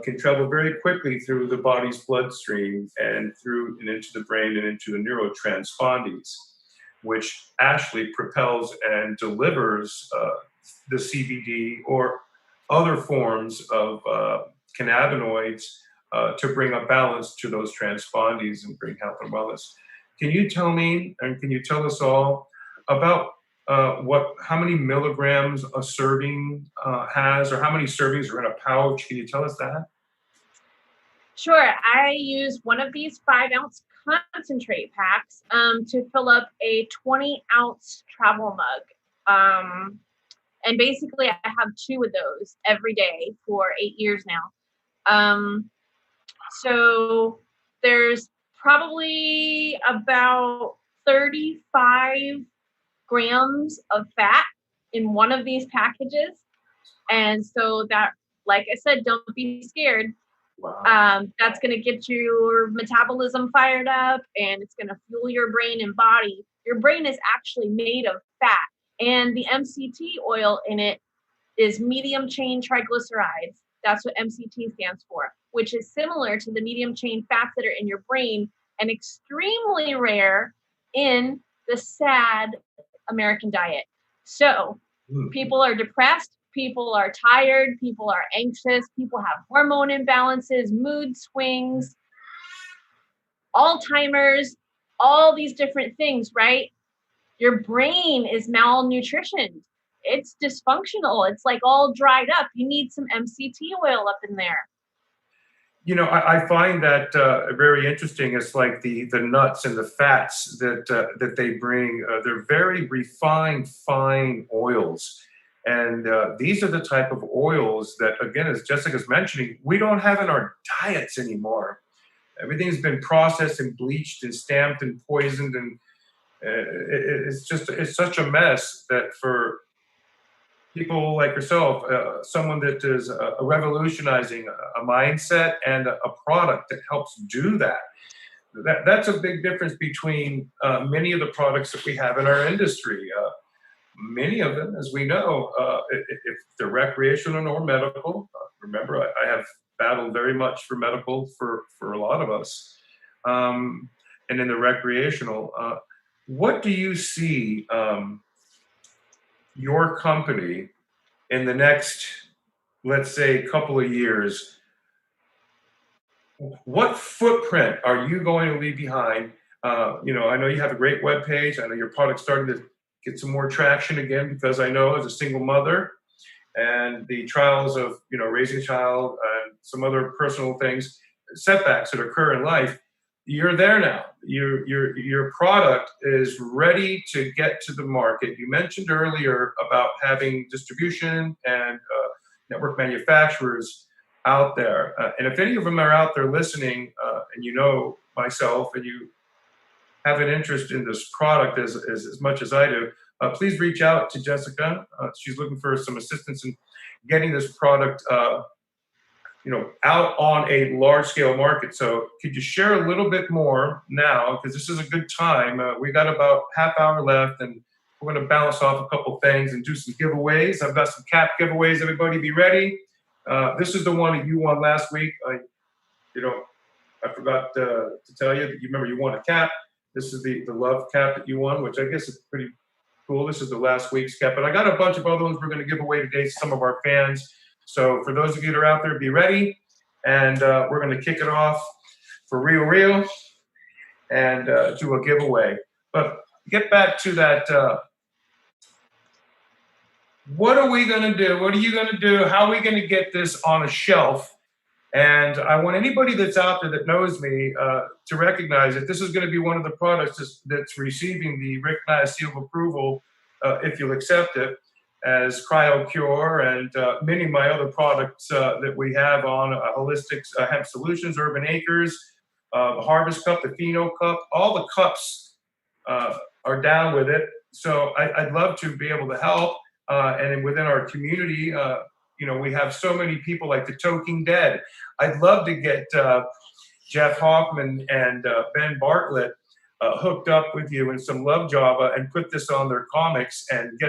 can travel very quickly through the body's bloodstream and into the brain and into the neurotranspondies, which actually propels and delivers the CBD or other forms of cannabinoids to bring a balance to those transpondies and bring health and wellness. Can you tell me, and can you tell us all about how many milligrams a serving has, or how many servings are in a pouch? Can you tell us that? Sure. I use one of these 5-ounce concentrate packs to fill up a 20-ounce travel mug. And basically, I have 2 of those every day for 8 years now. So there's probably about 35 grams of fat in one of these packages. And so that, like I said, don't be scared. Wow. That's going to get your metabolism fired up, and it's going to fuel your brain and body. Your brain is actually made of fat, and the MCT oil in it is medium chain triglycerides. That's what MCT stands for, which is similar to the medium chain fats that are in your brain and extremely rare in the SAD American diet. So people are depressed, people are tired, people are anxious, people have hormone imbalances, mood swings, Alzheimer's, all these different things, right? Your brain is malnutritioned. It's dysfunctional. It's like all dried up. You need some MCT oil up in there. You know, I find that very interesting. It's like the nuts and the fats that they bring. They're very refined, fine oils. And these are the type of oils that, again, as Jessica's mentioning, we don't have in our diets anymore. Everything's been processed and bleached and stamped and poisoned, and it's such a mess that for people like yourself, someone that is revolutionizing a mindset and a product that helps do that. That's a big difference between many of the products that we have in our industry. Many of them, as we know, if they're recreational or medical, remember, I have battled very much for medical for a lot of us. And in the recreational, what do you see your company in the next, let's say, couple of years? What footprint are you going to leave behind? I know you have a great webpage. I know your product's starting to get some more traction again, because I know as a single mother and the trials of raising a child and some other personal things, setbacks that occur in life, you're there now. Your product is ready to get to the market. You mentioned earlier about having distribution and network manufacturers out there, and if any of them are out there listening, and myself, and you have an interest in this product as much as I do, please reach out to Jessica. She's looking for some assistance in getting this product, out on a large scale market. So could you share a little bit more now? Because this is a good time. We got about half hour left, and we're going to bounce off a couple things and do some giveaways. I've got some cap giveaways. Everybody be ready. This is the one that you won last week. I forgot to tell you that you won a cap. This is the love cap that you won, which I guess is pretty cool. This is the last week's cap, but I got a bunch of other ones we're going to give away today to some of our fans. So for those of you that are out there, be ready, and we're going to kick it off for real, and do a giveaway. But get back to that. What are we going to do? What are you going to do? How are we going to get this on a shelf? And I want anybody that's out there that knows me to recognize that this is going to be one of the products that's receiving the Rick Naya seal of approval, if you'll accept it, as Cryo Cure and many of my other products that we have on Holistics Hemp Solutions, Urban Acres, the Harvest Cup, the Pheno Cup. All the cups are down with it. So I'd love to be able to help. And within our community, we have so many people like the Toking Dead. I'd love to get Jeff Hoffman and Ben Bartlett hooked up with you in some love Java and put this on their comics and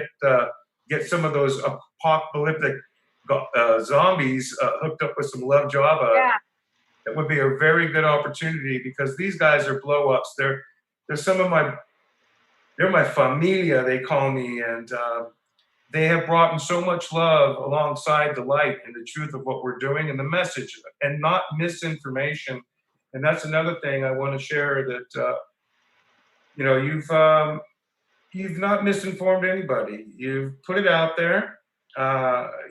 get some of those apocalyptic zombies hooked up with some love Java. Yeah. That would be a very good opportunity, because these guys are blow ups. They're my familia, they call me, and they have brought in so much love alongside the light and the truth of what we're doing and the message, and not misinformation. And that's another thing I want to share, that you've not misinformed anybody. You've put it out there.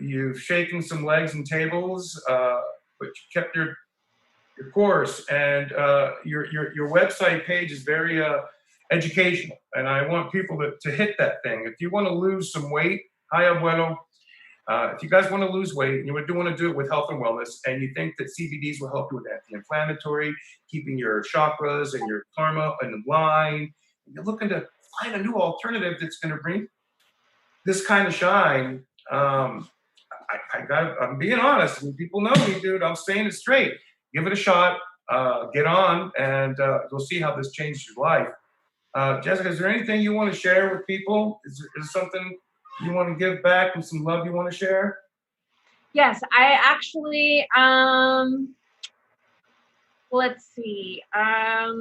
You've shaken some legs and tables, but you kept your course. And your website page is very educational, and I want people to hit that thing. If you want to lose some weight, hi abuelo. If you guys want to lose weight and you want to do it with health and wellness, and you think that CBDs will help you with anti-inflammatory, keeping your chakras and your karma in line, and you're looking to find a new alternative that's going to bring this kind of shine, I'm being honest, and people know me, dude. I'm saying it straight. Give it a shot. Get on, and you'll see how this changes your life. Jessica, is there anything you want to share with people? Is there something you want to give back and some love you want to share? Yes, I actually, let's see. I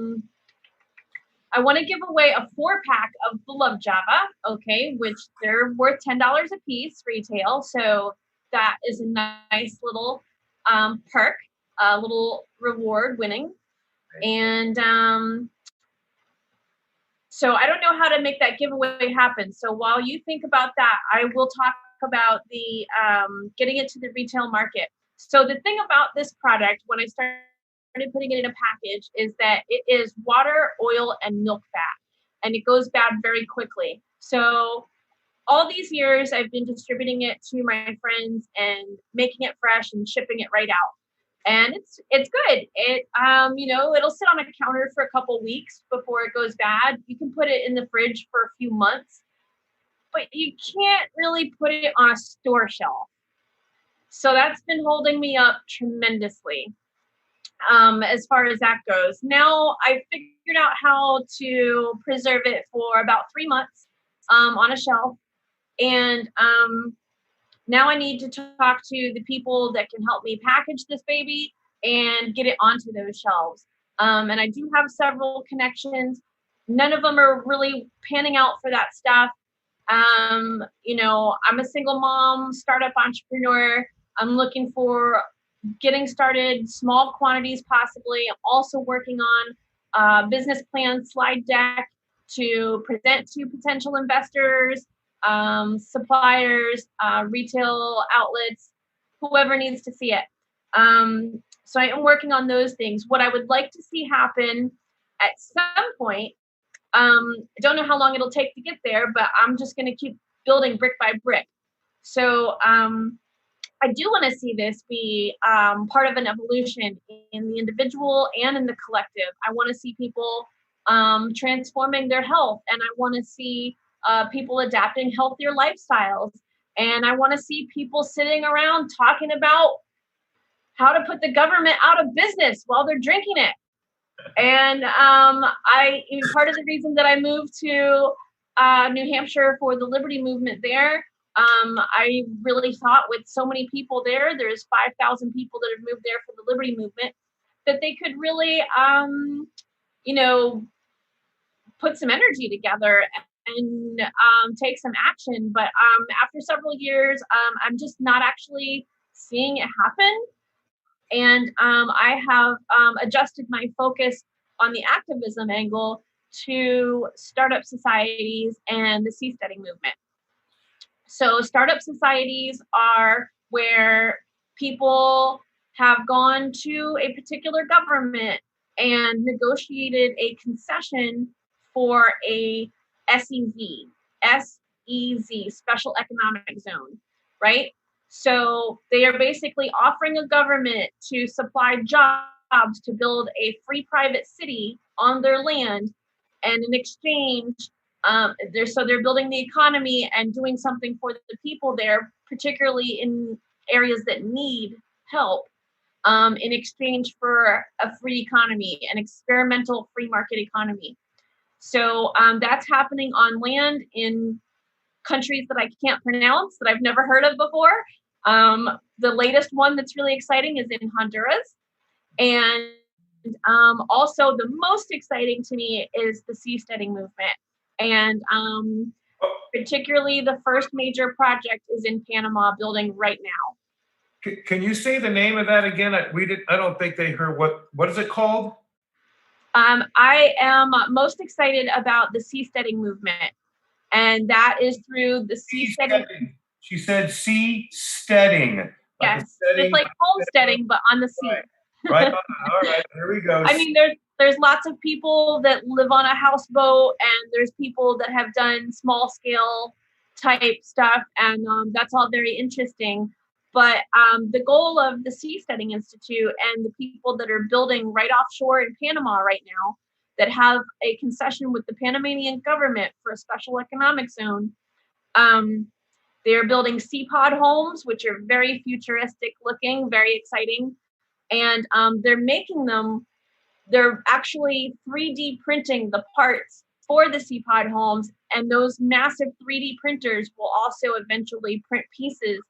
want to give away a 4-pack of the Love Java, okay, which they're worth $10 a piece retail. So that is a nice little perk, a little reward winning. And so I don't know how to make that giveaway happen. So while you think about that, I will talk about the getting it to the retail market. So the thing about this product, when I started putting it in a package, is that it is water, oil, and milk fat, and it goes bad very quickly. So all these years, I've been distributing it to my friends and making it fresh and shipping it right out. And it's good. It it'll sit on a counter for a couple weeks before it goes bad. You can put it in the fridge for a few months, but you can't really put it on a store shelf. So that's been holding me up tremendously as far as that goes. Now I figured out how to preserve it for about 3 months on a shelf, and now I need to talk to the people that can help me package this baby and get it onto those shelves. And I do have several connections. None of them are really panning out for that stuff. I'm a single mom, startup entrepreneur. I'm looking for getting started, small quantities possibly. I'm also working on business plan slide deck. to present to potential investors, suppliers, retail outlets, whoever needs to see it. So I am working on those things. What I would like to see happen at some point, I don't know how long it'll take to get there, but I'm just going to keep building brick by brick. So I do want to see this be part of an evolution in the individual and in the collective. I want to see people transforming their health, and I want to see people adapting healthier lifestyles. And I want to see people sitting around talking about how to put the government out of business while they're drinking it. And part of the reason that I moved to New Hampshire for the Liberty Movement there, I really thought with so many people there's 5,000 people that have moved there for the Liberty Movement, that they could really, put some energy together and take some action. But after several years, I'm just not actually seeing it happen. And I have adjusted my focus on the activism angle to startup societies and the seasteading movement. So startup societies are where people have gone to a particular government and negotiated a concession for a SEZ, SEZ, Special Economic Zone, right? So they are basically offering a government to supply jobs to build a free private city on their land, and in exchange, they're building the economy and doing something for the people there, particularly in areas that need help, in exchange for a free economy, an experimental free market economy. So that's happening on land in countries that I can't pronounce, that I've never heard of before. The latest one that's really exciting is in Honduras. And also the most exciting to me is the seasteading movement. And particularly the first major project is in Panama, building right now. Can you say the name of that again? I don't think they heard. What is it called? I am most excited about the seasteading movement, and that is through the seasteading. She said seasteading. Yes, it's like homesteading, but on the sea. Right. All right, here we go. I mean, there's lots of people that live on a houseboat, and there's people that have done small scale type stuff, and that's all very interesting. But the goal of the Seasteading Institute and the people that are building right offshore in Panama right now, that have a concession with the Panamanian government for a special economic zone, they're building sea pod homes, which are very futuristic looking, very exciting. And they're actually 3D printing the parts for the sea pod homes. And those massive 3D printers will also eventually print pieces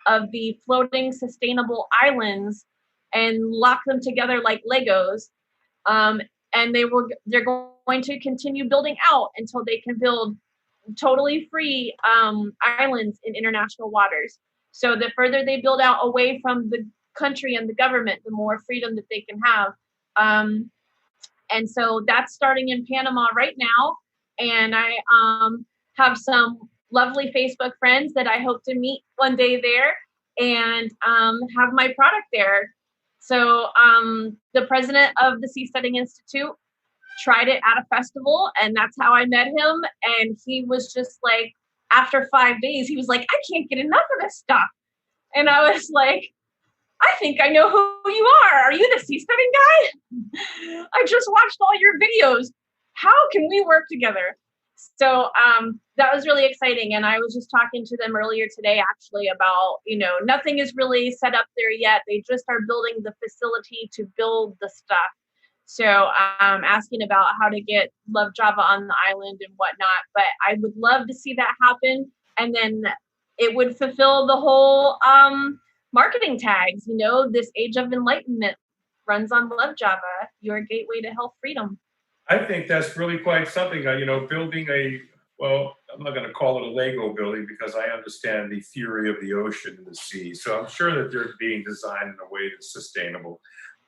of the floating sustainable islands and lock them together like Legos. And they're going to continue building out until they can build totally free islands in international waters. So the further they build out away from the country and the government, the more freedom that they can have. And so that's starting in Panama right now. And I have some lovely Facebook friends that I hope to meet one day there, and have my product there. So the president of the Seasteading Institute tried it at a festival, and that's how I met him. And he was just like, after 5 days, he was like, I can't get enough of this stuff. And I was like, I think I know who you are. Are you the seasteading guy? I just watched all your videos. How can we work together? So that was really exciting. And I was just talking to them earlier today, actually, about, nothing is really set up there yet. They just are building the facility to build the stuff. So asking about how to get Love Java on the island and whatnot. But I would love to see that happen. And then it would fulfill the whole marketing tags. This age of enlightenment runs on Love Java, your gateway to health freedom. I think that's really quite something. Building I'm not going to call it a Lego building because I understand the theory of the ocean and the sea. So I'm sure that they're being designed in a way that's sustainable.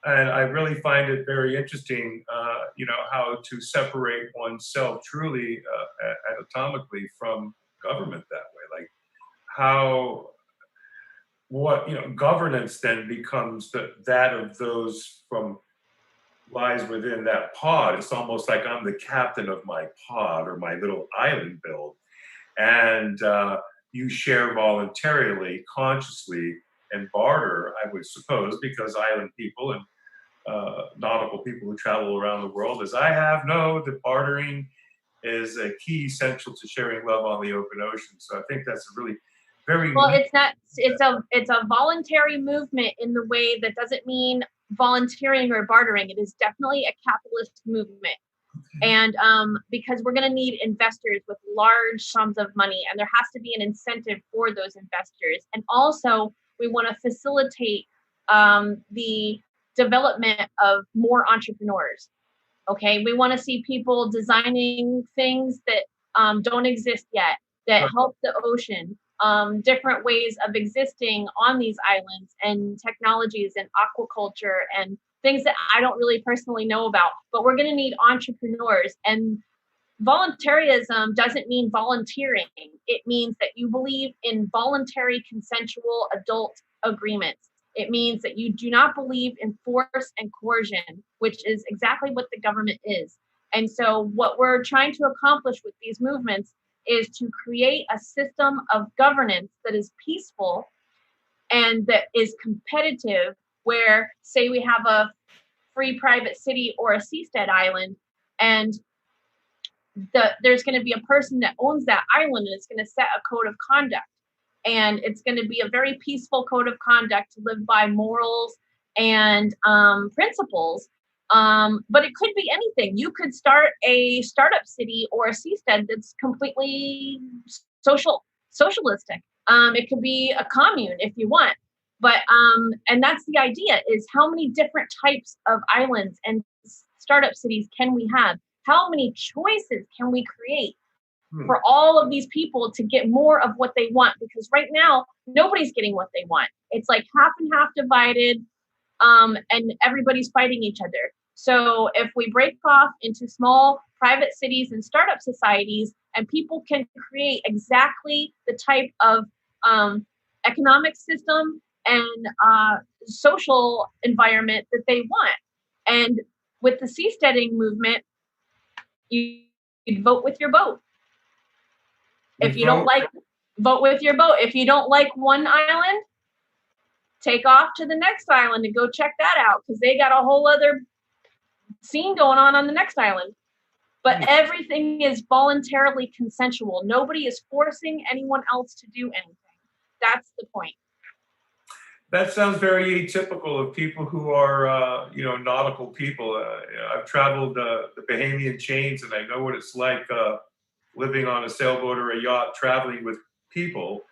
And I really find it very interesting, how to separate oneself truly anatomically from government that way. Like how what governance then becomes that of those from lies within that pod. It's almost like I'm the captain of my pod or my little island build, and you share voluntarily, consciously, and barter. I would suppose because island people and nautical people who travel around the world, as I have, know that bartering is a key essential to sharing love on the open ocean. So I think that's a really very Well, neat. it's not. It's a voluntary movement in the way that doesn't mean volunteering or bartering. It is definitely a capitalist movement. And because we're going to need investors with large sums of money, and there has to be an incentive for those investors. And also, we want to facilitate the development of more entrepreneurs. Okay, we want to see people designing things that don't exist yet, that help the ocean, different ways of existing on these islands, and technologies and aquaculture and things that I don't really personally know about. But we're going to need entrepreneurs. And voluntarism doesn't mean volunteering. It means that you believe in voluntary, consensual adult agreements. It means that you do not believe in force and coercion, which is exactly what the government is. And so, what we're trying to accomplish with these movements is to create a system of governance that is peaceful and that is competitive, where, say, we have a free private city or a seastead island, and there's going to be a person that owns that island, and it's going to set a code of conduct, and it's going to be a very peaceful code of conduct to live by morals and principles. But it could be anything. You could start a startup city or a seastead that's completely socialistic. It could be a commune if you want. But and that's the idea: is how many different types of islands and startup cities can we have? How many choices can we create for all of these people to get more of what they want? Because right now, nobody's getting what they want. It's like half and half divided, and everybody's fighting each other. So if we break off into small private cities and startup societies, and people can create exactly the type of economic system and social environment that they want. And with the seasteading movement, you'd vote with your boat. If you don't like, vote with your boat. If you don't like one island, take off to the next island and go check that out, because they got a whole other scene going on the next island. But everything is voluntarily consensual. Nobody is forcing anyone else to do anything. That's the point. That sounds very atypical of people who are, nautical people. I've traveled the Bahamian chains, and I know what it's like living on a sailboat or a yacht, traveling with people,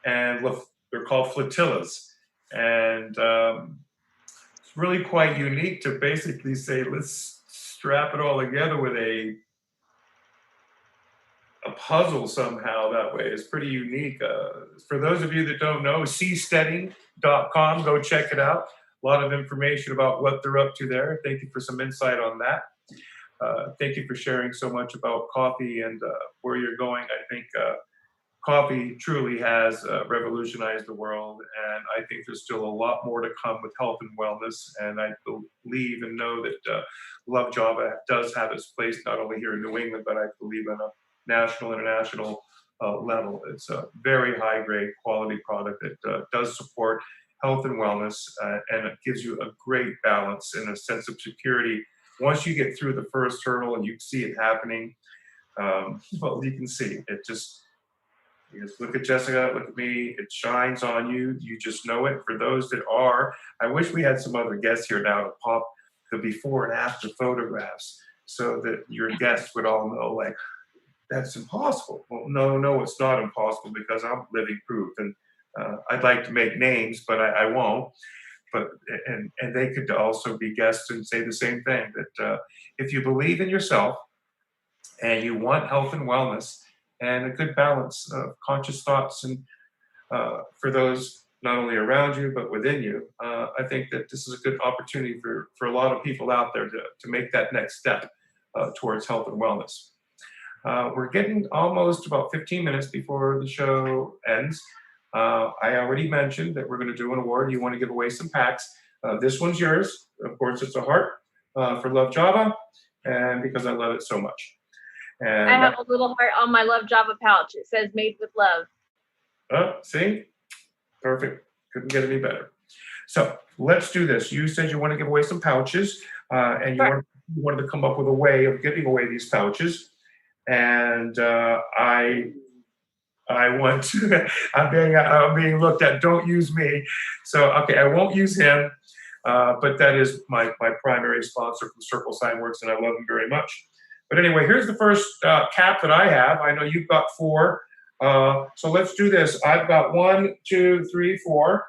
and they're called flotillas. And it's really quite unique to basically say, let's strap it all together with a puzzle somehow that way. It's pretty unique. For those of you that don't know, seasteading.com, go check it out. A lot of information about what they're up to there. Thank you for some insight on that. Thank you for sharing so much about coffee and where you're going. I think coffee truly has revolutionized the world, and I think there's still a lot more to come with health and wellness. And I believe and know that Love Java does have its place not only here in New England, but I believe on a national, international level. It's a very high grade quality product that does support health and wellness, and it gives you a great balance and a sense of security. Once you get through the first hurdle and you see it happening, well, you can see it. You just look at Jessica, look at me, it shines on you. You just know it. For those that are, I wish we had some other guests here now to pop the before and after photographs so that your guests would all know, like, that's impossible. Well, no, it's not impossible, because I'm living proof. And I'd like to make names, but I won't. But and they could also be guests and say the same thing, that if you believe in yourself and you want health and wellness and a good balance of conscious thoughts, and for those not only around you, but within you. I think that this is a good opportunity for a lot of people out there to make that next step towards health and wellness. We're getting almost about 15 minutes before the show ends. I already mentioned that we're going to do an award. You want to give away some packs. This one's yours. Of course, it's a heart for Love Java, and because I love it so much. And I have a little heart on my Love Java pouch. It says "Made with Love." Oh, see? Perfect. Couldn't get any better. So let's do this. You said you want to give away some pouches, and you wanted to come up with a way of giving away these pouches. And I want to. I'm being looked at. Don't use me. So okay, I won't use him. But that is my primary sponsor from Circle Sign Works, and I love him very much. But anyway, here's the first cap that I have. I know you've got 4. So let's do this. I've got 1, 2, 3, 4.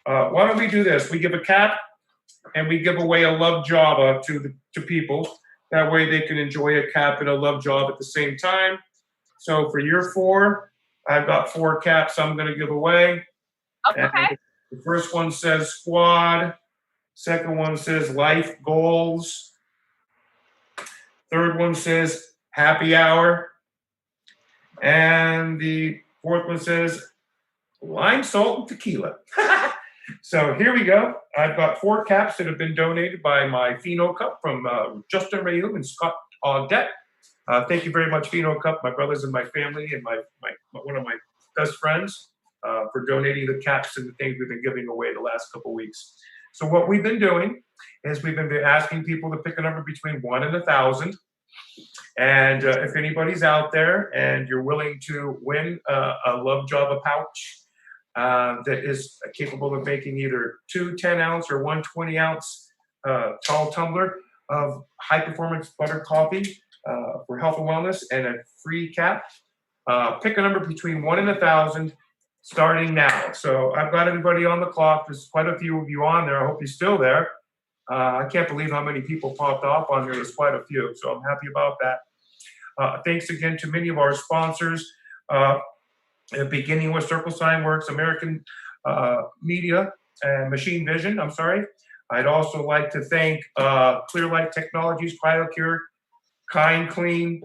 Why don't we do this? We give a cap, and we give away a Love Java to people. That way they can enjoy a cap and a Love Java at the same time. So for your 4, I've got 4 caps I'm going to give away. Okay. And the first one says Squad. Second one says Life Goals. Third one says Happy Hour. And the fourth one says Lime, Salt, and Tequila. So here we go. I've got 4 caps that have been donated by my Pheno Cup from Justin Rayoum and Scott Audette. Thank you very much, Pheno Cup, my brothers and my family, and my one of my best friends for donating the caps and the things we've been giving away the last couple of weeks. So what we've been doing is we've been asking people to pick a number between 1 and 1,000. And if anybody's out there and you're willing to win a Love Java pouch that is capable of making either 2 10-ounce or 1 20-ounce tall tumbler of high-performance butter coffee for health and wellness and a free cap, pick a number between 1 and 1,000 starting now. So I've got everybody on the clock. There's quite a few of you on there. I hope you're still there. I can't believe how many people popped off on here. There's quite a few, so I'm happy about that. Thanks again to many of our sponsors, beginning with Circle Sign Works, American Media, and Machine Vision. I'm sorry. I'd also like to thank Clear Light Technologies, CryoCure, Kind Clean,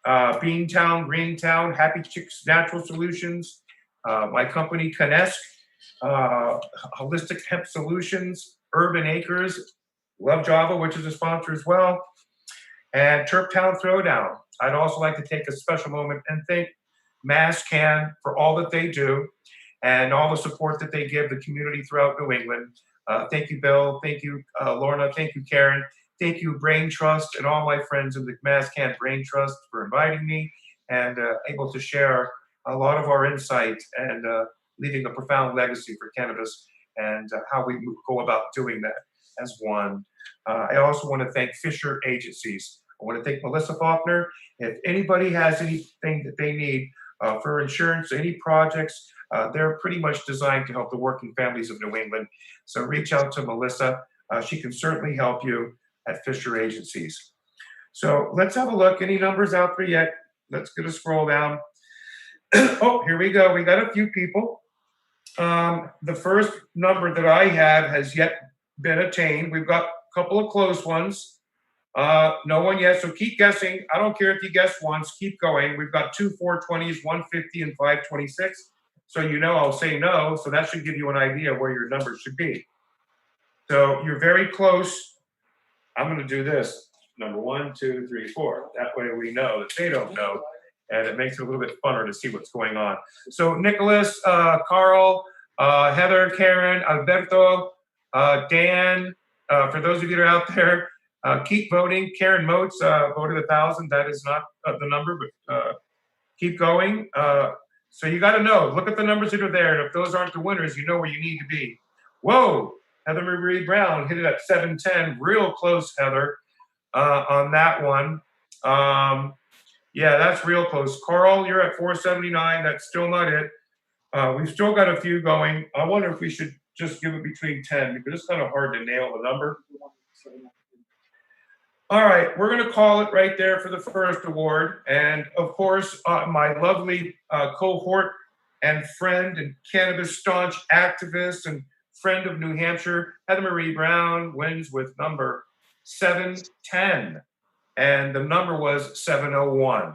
Beantown, Greentown, Happy Chicks Natural Solutions, my company Kinesk, Holistic Hemp Solutions, Urban Acres, Love Java, which is a sponsor as well, and Turptown Throwdown. I'd also like to take a special moment and thank MassCan for all that they do and all the support that they give the community throughout New England. Thank you, Bill. Thank you, Lorna. Thank you, Karen. Thank you, Brain Trust, and all my friends in the MassCan Brain Trust for inviting me and able to share a lot of our insight and leaving a profound legacy for cannabis and how we go about doing that as one. I also want to thank Fisher Agencies. I want to thank Melissa Faulkner. If anybody has anything that they need for insurance, any projects, they're pretty much designed to help the working families of New England. So reach out to Melissa. She can certainly help you at Fisher Agencies. So let's have a look. Any numbers out there yet? Let's get a scroll down. Oh, here we go. We got a few people. The first number that I have has yet been attained. We've got a couple of close ones. No one yet, so keep guessing. I don't care if you guess once, keep going. We've got 2 420s, 150, and 526. So you know I'll say no, so that should give you an idea where your numbers should be. So you're very close. I'm going to do this. Number 1, 2, 3, 4. That way we know that they don't know, and it makes it a little bit funner to see what's going on. So Nicholas, Carl, Heather, Karen, Alberto, Dan, for those of you that are out there, keep voting. Karen Motes voted 1,000. That is not the number, but keep going. So you got to know. Look at the numbers that are there, and if those aren't the winners, you know where you need to be. Whoa! Heather Marie Brown hit it at 710. Real close, Heather, on that one. Yeah, that's real close. Carl, you're at 479. That's still not it. We've still got a few going. I wonder if we should just give it between 10 because it's kind of hard to nail the number. All right, we're going to call it right there for the first award. And of course, my lovely cohort and friend and cannabis staunch activist and friend of New Hampshire, Heather Marie Brown, wins with number 710. And the number was 701.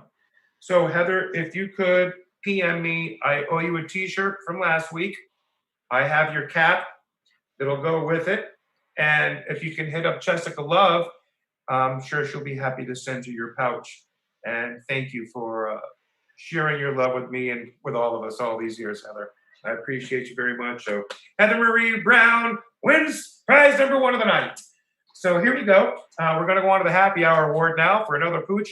So, Heather, if you could PM me, I owe you a t shirt from last week. I have your cap that'll go with it. And if you can hit up Jessica Love, I'm sure she'll be happy to send you your pouch. And thank you for sharing your love with me and with all of us all these years, Heather. I appreciate you very much. So, Heather Marie Brown wins prize number 1 of the night. So here we go. We're going to go on to the happy hour award now for another pooch.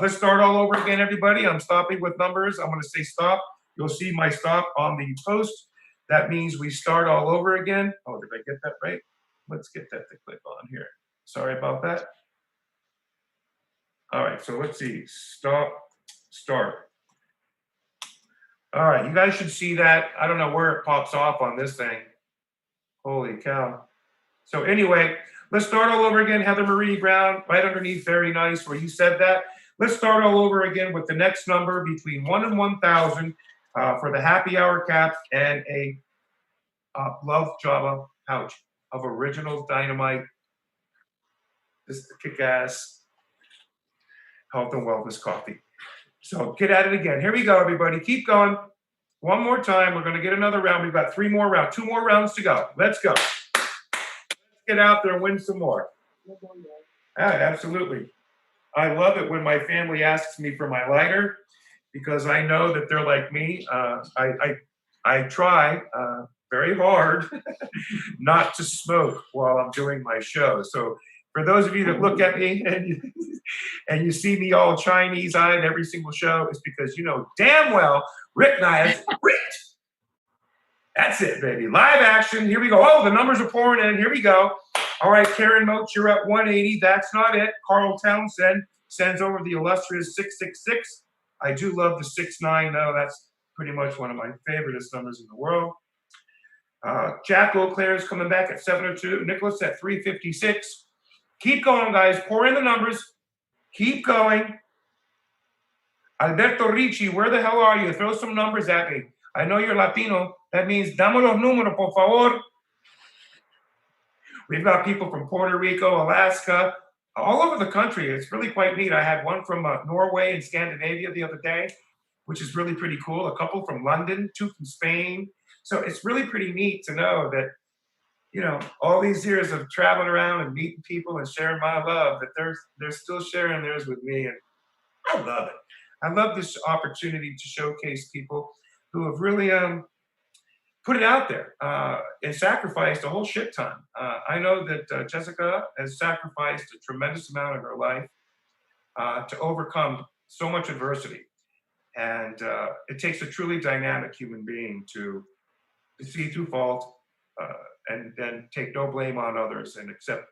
Let's start all over again, everybody. I'm stopping with numbers. I'm going to say stop. You'll see my stop on the post. That means we start all over again. Oh, did I get that right? Let's get that to click on here. Sorry about that. All right, so let's see. Stop, start. All right, you guys should see that. I don't know where it pops off on this thing. Holy cow. So anyway, let's start all over again. Heather Marie Brown, right underneath, very nice, where you said that. Let's start all over again with the next number between 1 and 1,000 for the happy hour cap and a Love Java pouch of original dynamite. This is the kick-ass health and wellness coffee. So get at it again. Here we go, everybody. Keep going. One more time. We're going to get another round. We've got 3 more rounds, 2 more rounds to go. Let's go. Get out there and win some more. Yeah, absolutely. I love it when my family asks me for my lighter because I know that they're like me. I try very hard not to smoke while I'm doing my show. So for those of you that look at me and you see me all Chinese-eyed every single show, it's because you know damn well Rick Naya's ripped. That's it, baby. Live action. Here we go. Oh, the numbers are pouring in. Here we go. All right, Karen Moach, you're at 180. That's not it. Carl Townsend sends over the illustrious 666. I do love the 69, though. That's pretty much one of my favoriteest numbers in the world. Jack O'Clair is coming back at 702. Nicholas at 356. Keep going, guys. Pour in the numbers. Keep going. Alberto Ricci, where the hell are you? Throw some numbers at me. I know you're Latino. That means dame los números, por favor. We've got people from Puerto Rico, Alaska, all over the country. It's really quite neat. I had one from Norway and Scandinavia the other day, which is really pretty cool. A couple from London, 2 from Spain. So it's really pretty neat to know that, you know, all these years of traveling around and meeting people and sharing my love, that they're still sharing theirs with me. And I love it. I love this opportunity to showcase people who have really put it out there and sacrificed a whole shit ton. I know that Jessica has sacrificed a tremendous amount of her life to overcome so much adversity. And it takes a truly dynamic human being to see through fault and then take no blame on others and accept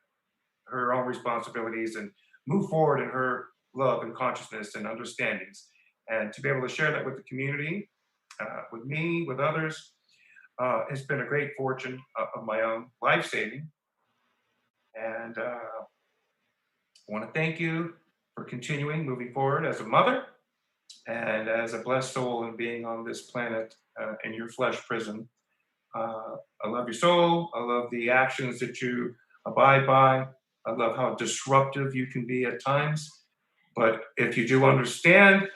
her own responsibilities and move forward in her love and consciousness and understandings. And to be able to share that with the community, with me, with others, it's been a great fortune of my own, life-saving. And I want to thank you for continuing moving forward as a mother and as a blessed soul and being on this planet in your flesh prison. I love your soul. I love the actions that you abide by. I love how disruptive you can be at times. But if you do understand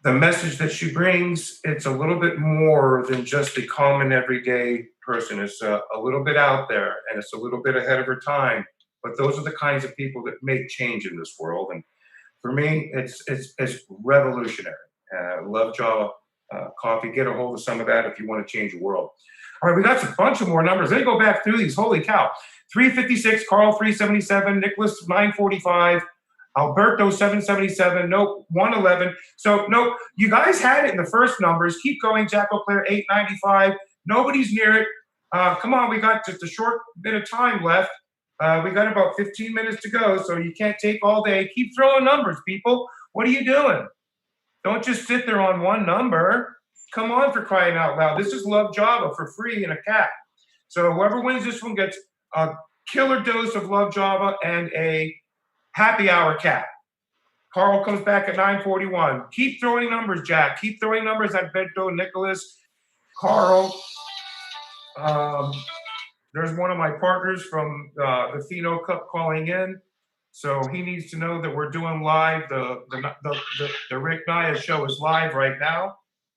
the message that she brings, it's a little bit more than just a common everyday person. It's a little bit out there and it's a little bit ahead of her time. But those are the kinds of people that make change in this world. And for me, it's revolutionary. Love Java coffee. Get a hold of some of that if you want to change the world. All right, we got a bunch of more numbers. Let me go back through these. Holy cow. 356, Carl 377, Nicholas 945, Alberto 777, nope, 111. So nope, you guys had it in the first numbers. Keep going, Jack O'Clair 895. Nobody's near it. Come on, we got just a short bit of time left. We got about 15 minutes to go, so you can't take all day. Keep throwing numbers, people. What are you doing? Don't just sit there on one number. Come on, for crying out loud. This is Love Java for free in a cap. So whoever wins this one gets a killer dose of Love Java and a happy hour cap. Carl comes back at 9:41. Keep throwing numbers, Jack. Keep throwing numbers at Beto, Nicholas, Carl. There's one of my partners from the Pheno Cup calling in. So he needs to know that we're doing live. The Rick Naya show is live right now.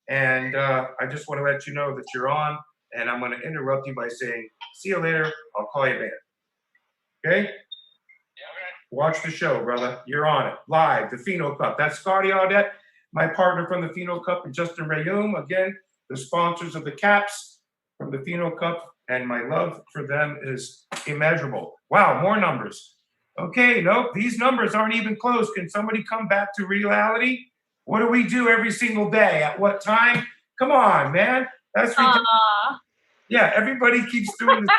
And I just want to let you know that you're on. And I'm going to interrupt you by saying, see you later. I'll call you back. Okay? Watch the show, brother. You're on it. Live, the Pheno Cup. That's Scotty Audette, my partner from the Pheno Cup, and Justin Rayum. Again, the sponsors of the caps from the Pheno Cup. And my love for them is immeasurable. Wow, more numbers. Okay, nope, these numbers aren't even close. Can somebody come back to reality? What do we do every single day? At what time? Come on, man. That's ridiculous. Yeah, everybody keeps doing this.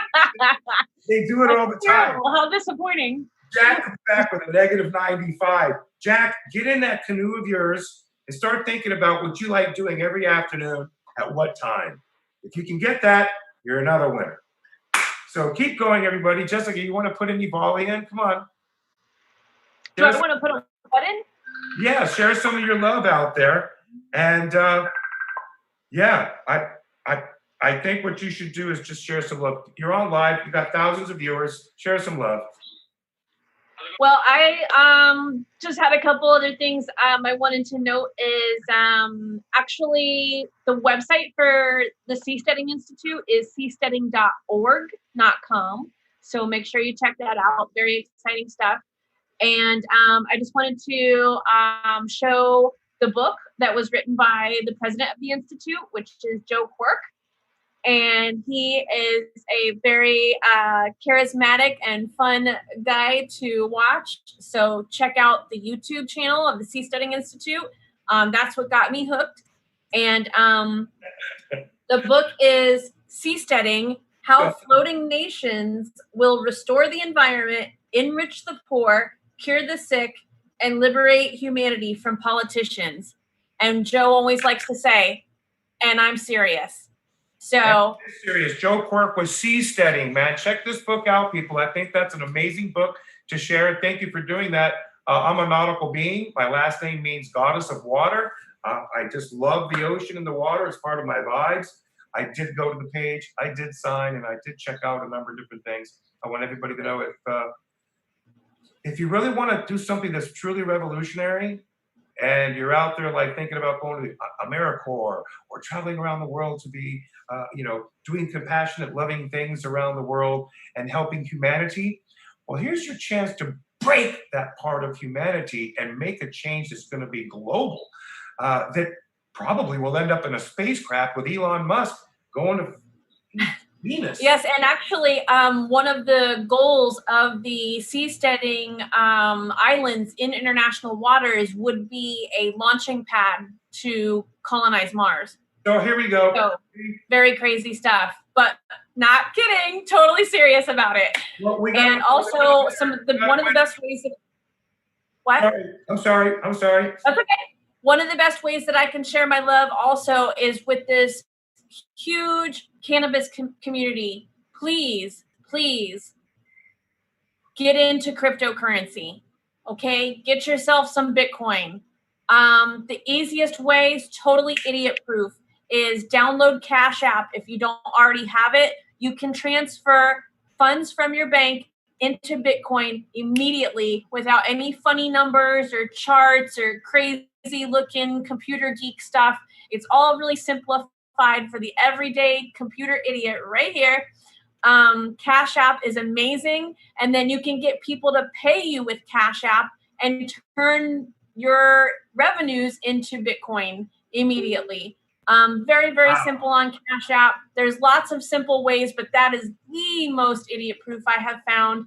They do it all the time. How disappointing. Jack comes back with a negative 95. Jack, get in that canoe of yours and start thinking about what you like doing every afternoon at what time. If you can get that, you're another winner. So keep going, everybody. Jessica, you want to put any volley in? Come on. Do I want to put a button? Yeah, share some of your love out there. And yeah, I think what you should do is just share some love. You're on live. You got thousands of viewers. Share some love. Well, I just had a couple other things I wanted to note is actually the website for the Seasteading Institute is seasteading.org, not .com. So make sure you check that out. Very exciting stuff. And I just wanted to show the book that was written by the president of the Institute, which is Joe Quirk. And he is a very charismatic and fun guy to watch. So check out the YouTube channel of the Seasteading Institute. That's what got me hooked. And the book is Seasteading: How Floating Nations Will Restore the Environment, Enrich the Poor, Cure the Sick, and Liberate Humanity from Politicians. And Joe always likes to say, and I'm serious. So serious. Joe Quirk was seasteading, man. Check this book out, people. I think that's an amazing book to share. Thank you for doing that. I'm a nautical being. My last name means goddess of water. I just love the ocean and the water. It's part of my vibes. I did go to the page. I did sign, and I did check out a number of different things. I want everybody to know if you really want to do something that's truly revolutionary, and you're out there like thinking about going to AmeriCorps or traveling around the world to be, doing compassionate, loving things around the world and helping humanity. Well, here's your chance to break that part of humanity and make a change that's going to be global. That probably will end up in a spacecraft with Elon Musk going to Venus. Yes, and actually, one of the goals of the seasteading islands in international waters would be a launching pad to colonize Mars. So here we go. So, very crazy stuff, but not kidding. Totally serious about it. Well, and also, one of the best ways. What? I'm sorry. That's okay. One of the best ways that I can share my love also is with this huge cannabis community. Please get into cryptocurrency. Okay, get yourself some Bitcoin. The easiest way, totally idiot proof, is download Cash App. If you don't already have it, you can transfer funds from your bank into Bitcoin immediately without any funny numbers or charts or crazy looking computer geek stuff. It's all really simplified for the everyday computer idiot right here. Cash App is amazing. And then you can get people to pay you with Cash App and turn your revenues into Bitcoin immediately. Very, very simple on Cash App. There's lots of simple ways, but that is the most idiot proof I have found.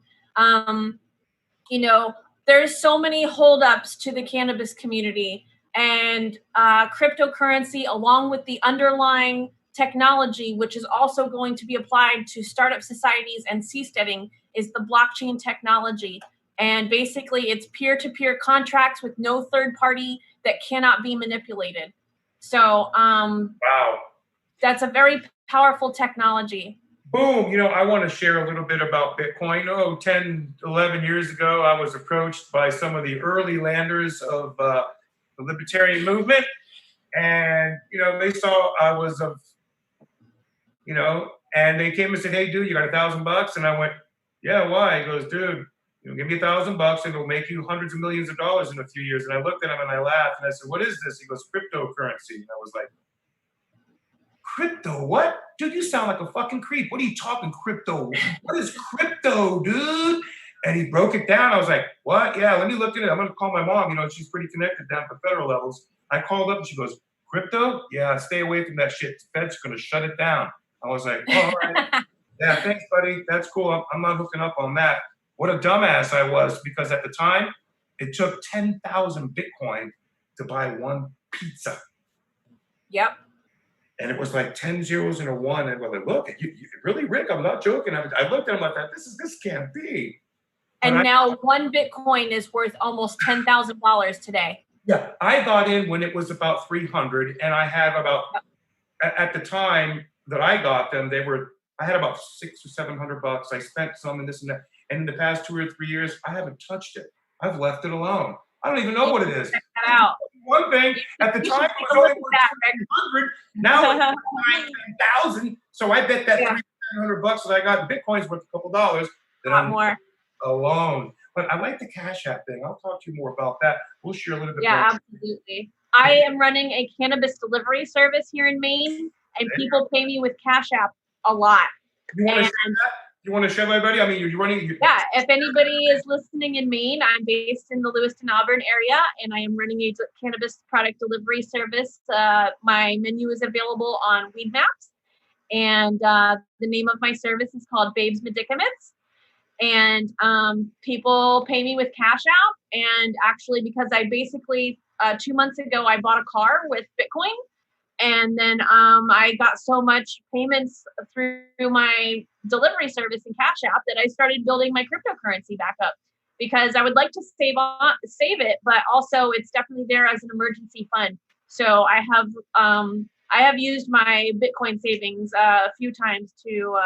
There's so many holdups to the cannabis community, and cryptocurrency, along with the underlying technology, which is also going to be applied to startup societies and seasteading, is the blockchain technology. And basically, it's peer-to-peer contracts with no third party that cannot be manipulated. So, wow, that's a very powerful technology. boom, I want to share a little bit about Bitcoin. 10, 11 years ago, I was approached by some of the early landers of the libertarian movement. And, they saw I was of, and they came and said, hey, dude, you got $1,000? And I went, yeah, why? He goes, dude, give me $1,000 and it'll make you hundreds of millions of dollars in a few years. And I looked at him and I laughed and I said, what is this? He goes, cryptocurrency. And I was like, crypto? What? Dude, you sound like a fucking creep. What are you talking crypto? What is crypto, dude? And he broke it down. I was like, what? Yeah, let me look at it. I'm going to call my mom. She's pretty connected down at the federal levels. I called up and she goes, crypto? Yeah, stay away from that shit. The Fed's going to shut it down. I was like, oh, all right. Yeah, thanks, buddy. That's cool. I'm not hooking up on that. What a dumbass I was, because at the time, it took 10,000 Bitcoin to buy one pizza. Yep. And it was like 10 zeros and a one. And we're like, look, you really, Rick, I'm not joking. I looked at him like that. This can't be. And now one Bitcoin is worth almost $10,000 today. Yeah, I got in when it was about 300, and I had about, at the time that I got them, I had about $600 or $700. I spent some and this and that. And in the past 2 or 3 years, I haven't touched it. I've left it alone. I don't even know what it is. Check that out. One thing, at the time, it was only worth 300. Now it's 9,000. So I bet that $300 that I got in Bitcoin is worth a couple dollars. A lot more. Alone. But I like the Cash App thing. I'll talk to you more about that. We'll share a little bit more. Yeah, absolutely. I am running a cannabis delivery service here in Maine, and people pay me with Cash App a lot. You want to share that? You want to share, everybody? I mean, you're running. Yeah, if anybody is listening in Maine, I'm based in the Lewiston, Auburn area, and I am running a cannabis product delivery service. My menu is available on Weed Maps, and the name of my service is called Babes Medicaments. And people pay me with Cash App. And actually, because I basically 2 months ago, I bought a car with Bitcoin. And then I got so much payments through my delivery service and Cash App that I started building my cryptocurrency back up, because I would like to save it, but also it's definitely there as an emergency fund. So I have used my Bitcoin savings a few times to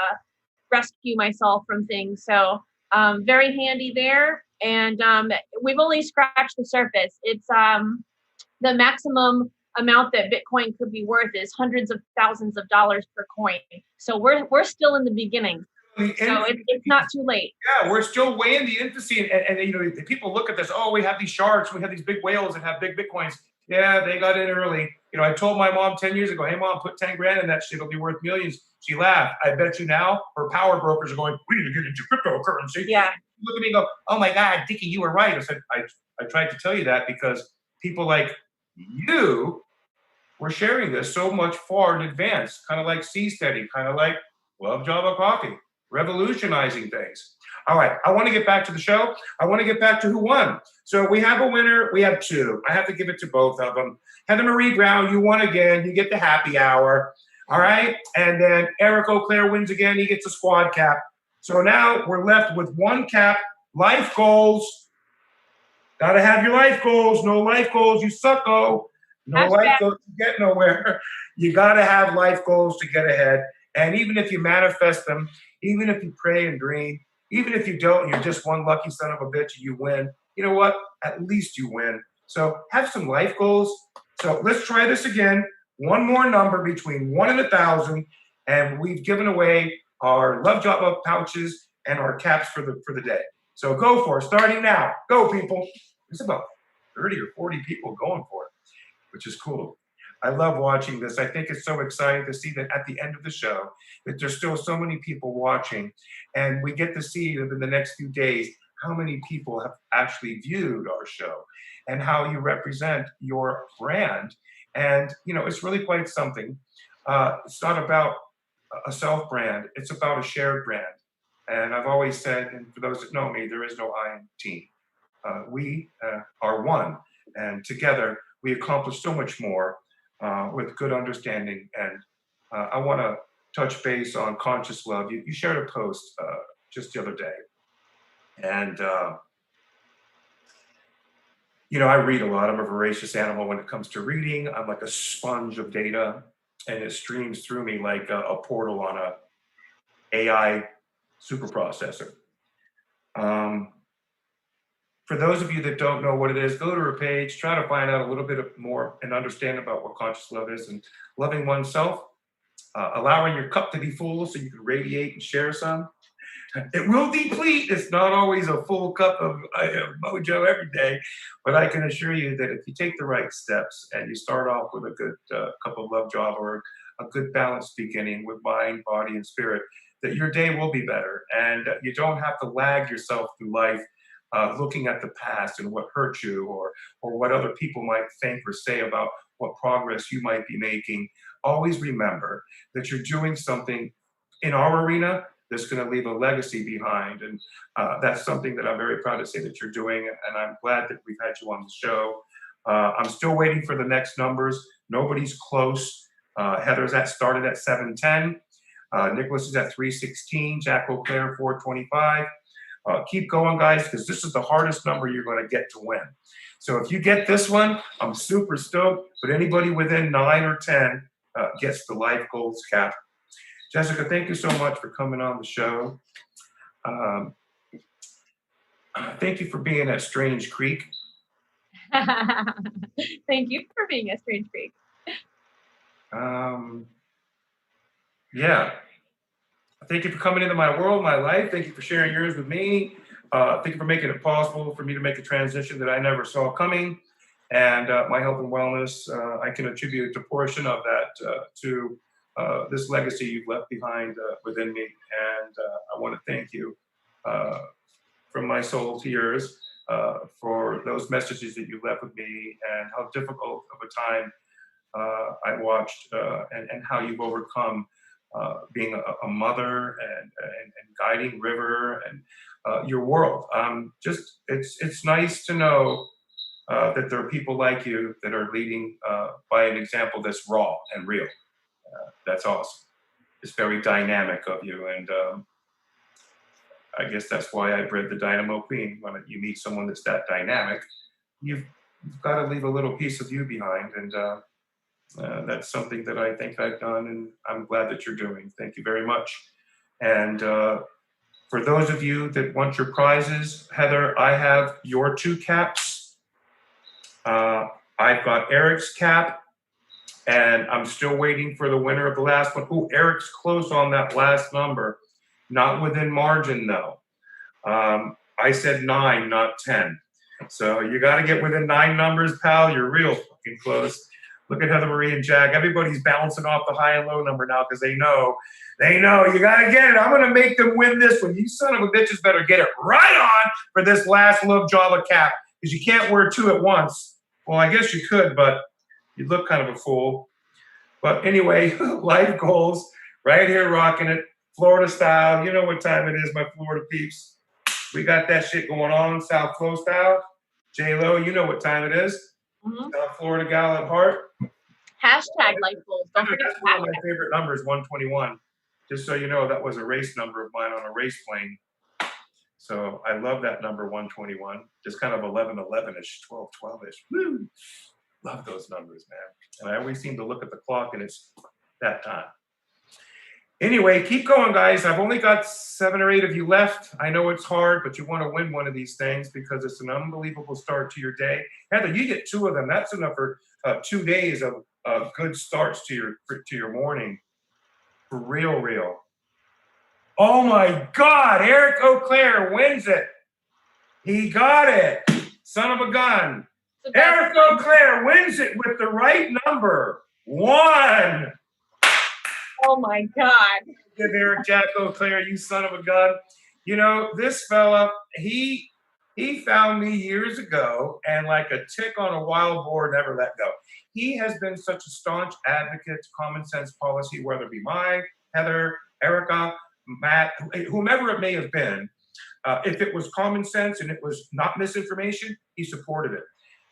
rescue myself from things. So very handy there. And we've only scratched the surface. It's the maximum amount that Bitcoin could be worth is hundreds of thousands of dollars per coin. So we're still in the beginning. So it's not too late. Yeah, we're still way in the infancy. And people look at this, oh, we have these sharks, we have these big whales that have big Bitcoins. Yeah, they got in early. I told my mom 10 years ago, hey, Mom, put 10 grand in that shit. It'll be worth millions. She laughed. I bet you now her power brokers are going, we need to get into cryptocurrency. Yeah. Look at me and go, oh, my God, Dickie, you were right. I said, I tried to tell you that because people like you were sharing this so much far in advance, kind of like Seasteady, kind of like Love Java Coffee, revolutionizing things. All right, I want to get back to the show. I want to get back to who won. So we have a winner. We have two. I have to give it to both of them. Heather Marie Brown, you won again. You get the happy hour. All right, and then Eric O'Clair wins again. He gets a squad cap. So now we're left with one cap, life goals. Got to have your life goals. No life goals, you sucko. No life goals, you get nowhere. You got to have life goals to get ahead. And even if you manifest them, even if you pray and dream, even if you don't, you're just one lucky son of a bitch and you win. You know what? At least you win. So have some life goals. So let's try this again. One more number between 1 and 1,000. And we've given away our Love Java pouches and our caps for the day. So go for it. Starting now. Go, people. There's about 30 or 40 people going for it, which is cool. I love watching this. I think it's so exciting to see that at the end of the show, that there's still so many people watching. And we get to see that in the next few days, how many people have actually viewed our show and how you represent your brand. And, it's really quite something. It's not about a self brand. It's about a shared brand. And I've always said, and for those that know me, there is no I in team. We are one. And together, we accomplish so much more with good understanding. And I want to touch base on conscious love. You shared a post just the other day. And, I read a lot. I'm a voracious animal when it comes to reading. I'm like a sponge of data, and it streams through me like a portal on AI super processor. For those of you that don't know what it is, go to her page, try to find out a little bit more and understand about what conscious love is and loving oneself, allowing your cup to be full so you can radiate and share some. It will deplete. It's not always a full cup of mojo every day, but I can assure you that if you take the right steps and you start off with a good cup of love job or a good balanced beginning with mind, body, and spirit, that your day will be better. And you don't have to lag yourself through life looking at the past and what hurt you or what other people might think or say about what progress you might be making. Always remember that you're doing something in our arena that's going to leave a legacy behind. And that's something that I'm very proud to say that you're doing. And I'm glad that we've had you on the show. I'm still waiting for the next numbers. Nobody's close. Heather's started at 710. Nicholas is at 316. Jack O'Clair 425. Keep going, guys, because this is the hardest number you're going to get to win. So if you get this one, I'm super stoked. But anybody within 9 or 10 gets the life goals cap. Jessica, thank you so much for coming on the show. Thank you for being at Strange Creek. Thank you for being at Strange Creek. Yeah. Thank you for coming into my world, my life. Thank you for sharing yours with me. Thank you for making it possible for me to make a transition that I never saw coming. And my health and wellness, I can attribute a portion of that to this legacy you've left behind within me. And I want to thank you from my soul to yours for those messages that you left with me and how difficult of a time I watched and how you've overcome being a mother and guiding River and your world. It's nice to know that there are people like you that are leading by an example that's raw and real. That's awesome. It's very dynamic of you, and I guess that's why I bred the Dynamo Queen. When you meet someone that's that dynamic, you've got to leave a little piece of you behind, and that's something that I think I've done, and I'm glad that you're doing. Thank you very much. And for those of you that want your prizes, Heather, I have your 2 caps. I've got Eric's cap, and I'm still waiting for the winner of the last one. Ooh, Eric's close on that last number. Not within margin, though. I said 9, not 10. So you got to get within 9 numbers, pal. You're real fucking close. Look at Heather Marie and Jack. Everybody's bouncing off the high and low number now because they know you got to get it. I'm going to make them win this one. You son of a bitches better get it right on for this last love Java cap because you can't wear 2 at once. Well, I guess you could, but you'd look kind of a fool. But anyway, life goals right here rocking it. Florida style. You know what time it is, my Florida peeps. We got that shit going on. South Flow style. J-Lo, you know what time it is. Mm-hmm. South Florida gal at heart. Hashtag life goals. Don't forget That's one of my favorite numbers, 121. Just so you know, that was a race number of mine on a race plane. So I love that number, 121. Just kind of 11-11-ish, 12-12-ish. Woo! Love those numbers, man. And I always seem to look at the clock and it's that time. Anyway, keep going, guys. I've only got 7 or 8 of you left. I know it's hard, but you want to win one of these things because it's an unbelievable start to your day. Heather, you get 2 of them. That's enough for 2 days of good starts to your morning. For real. Oh my God, Eric O'Clair wins it. He got it. Son of a gun. Eric O'Clair wins it with the right number. 1. Oh my God. Good Eric Jack O'Clair, you son of a gun. You know, this fella, he found me years ago and like a tick on a wild boar never let go. He has been such a staunch advocate to common sense policy, whether it be mine, Heather, Erica, Matt, whomever it may have been. If it was common sense and it was not misinformation, he supported it.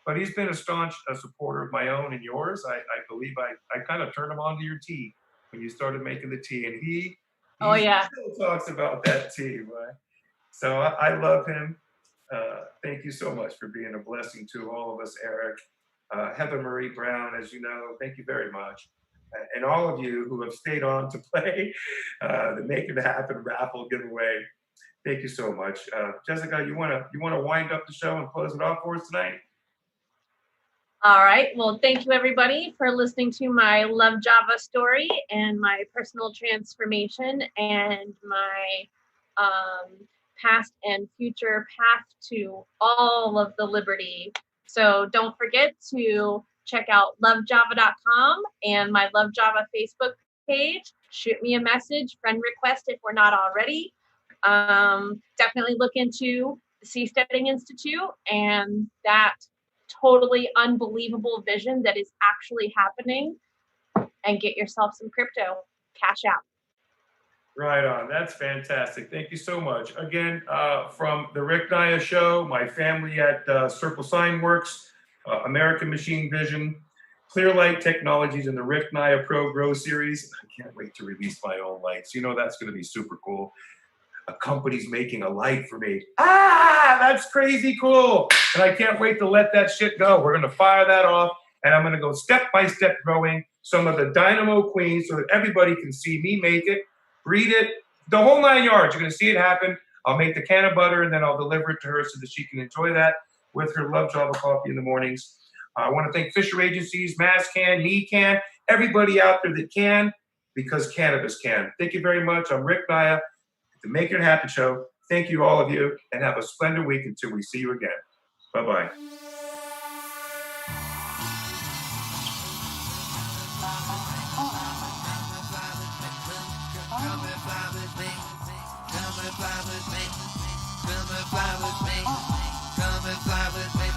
But he's been a staunch supporter of my own and yours. I believe I kind of turned him on to your tea when you started making the tea, and he still talks about that tea, right? So I love him. Thank you so much for being a blessing to all of us, Eric. Heather Marie Brown, as you know, thank you very much. and all of you who have stayed on to play the Make It Happen raffle giveaway. Thank you so much. Jessica, you wanna wind up the show and close it off for us tonight? All right. Well, thank you everybody for listening to my Love Java story and my personal transformation and my past and future path to all of the liberty. So don't forget to check out lovejava.com and my Love Java Facebook page. Shoot me a message, friend request if we're not already. Definitely look into the Seasteading Institute and that totally unbelievable vision that is actually happening, and get yourself some crypto. Cash out. Right on. That's fantastic. Thank you so much. Again, from the Rick Naya Show, my family at Circle Sign Works, American Machine Vision, Clearlight Technologies, and the Rick Naya Pro Grow Series. I can't wait to release my own lights. You know, that's going to be super cool. A company's making a light for me. That's crazy cool. And I can't wait to let that shit go. We're going to fire that off, and I'm going to go step by step growing some of the Dynamo Queens so that everybody can see me make it, breed it, the whole 9 yards. You're going to see it happen. I'll make the can of butter, and then I'll deliver it to her so that she can enjoy that with her Love Java coffee in the mornings. I want to thank Fisher Agencies, Mass Can, Me Can, everybody out there that can, because cannabis can. Thank you very much. I'm Rick Naya, the Make It Happen Show. Thank you, all of you, and have a splendid week until we see you again. Bye-bye. Come and fly with me.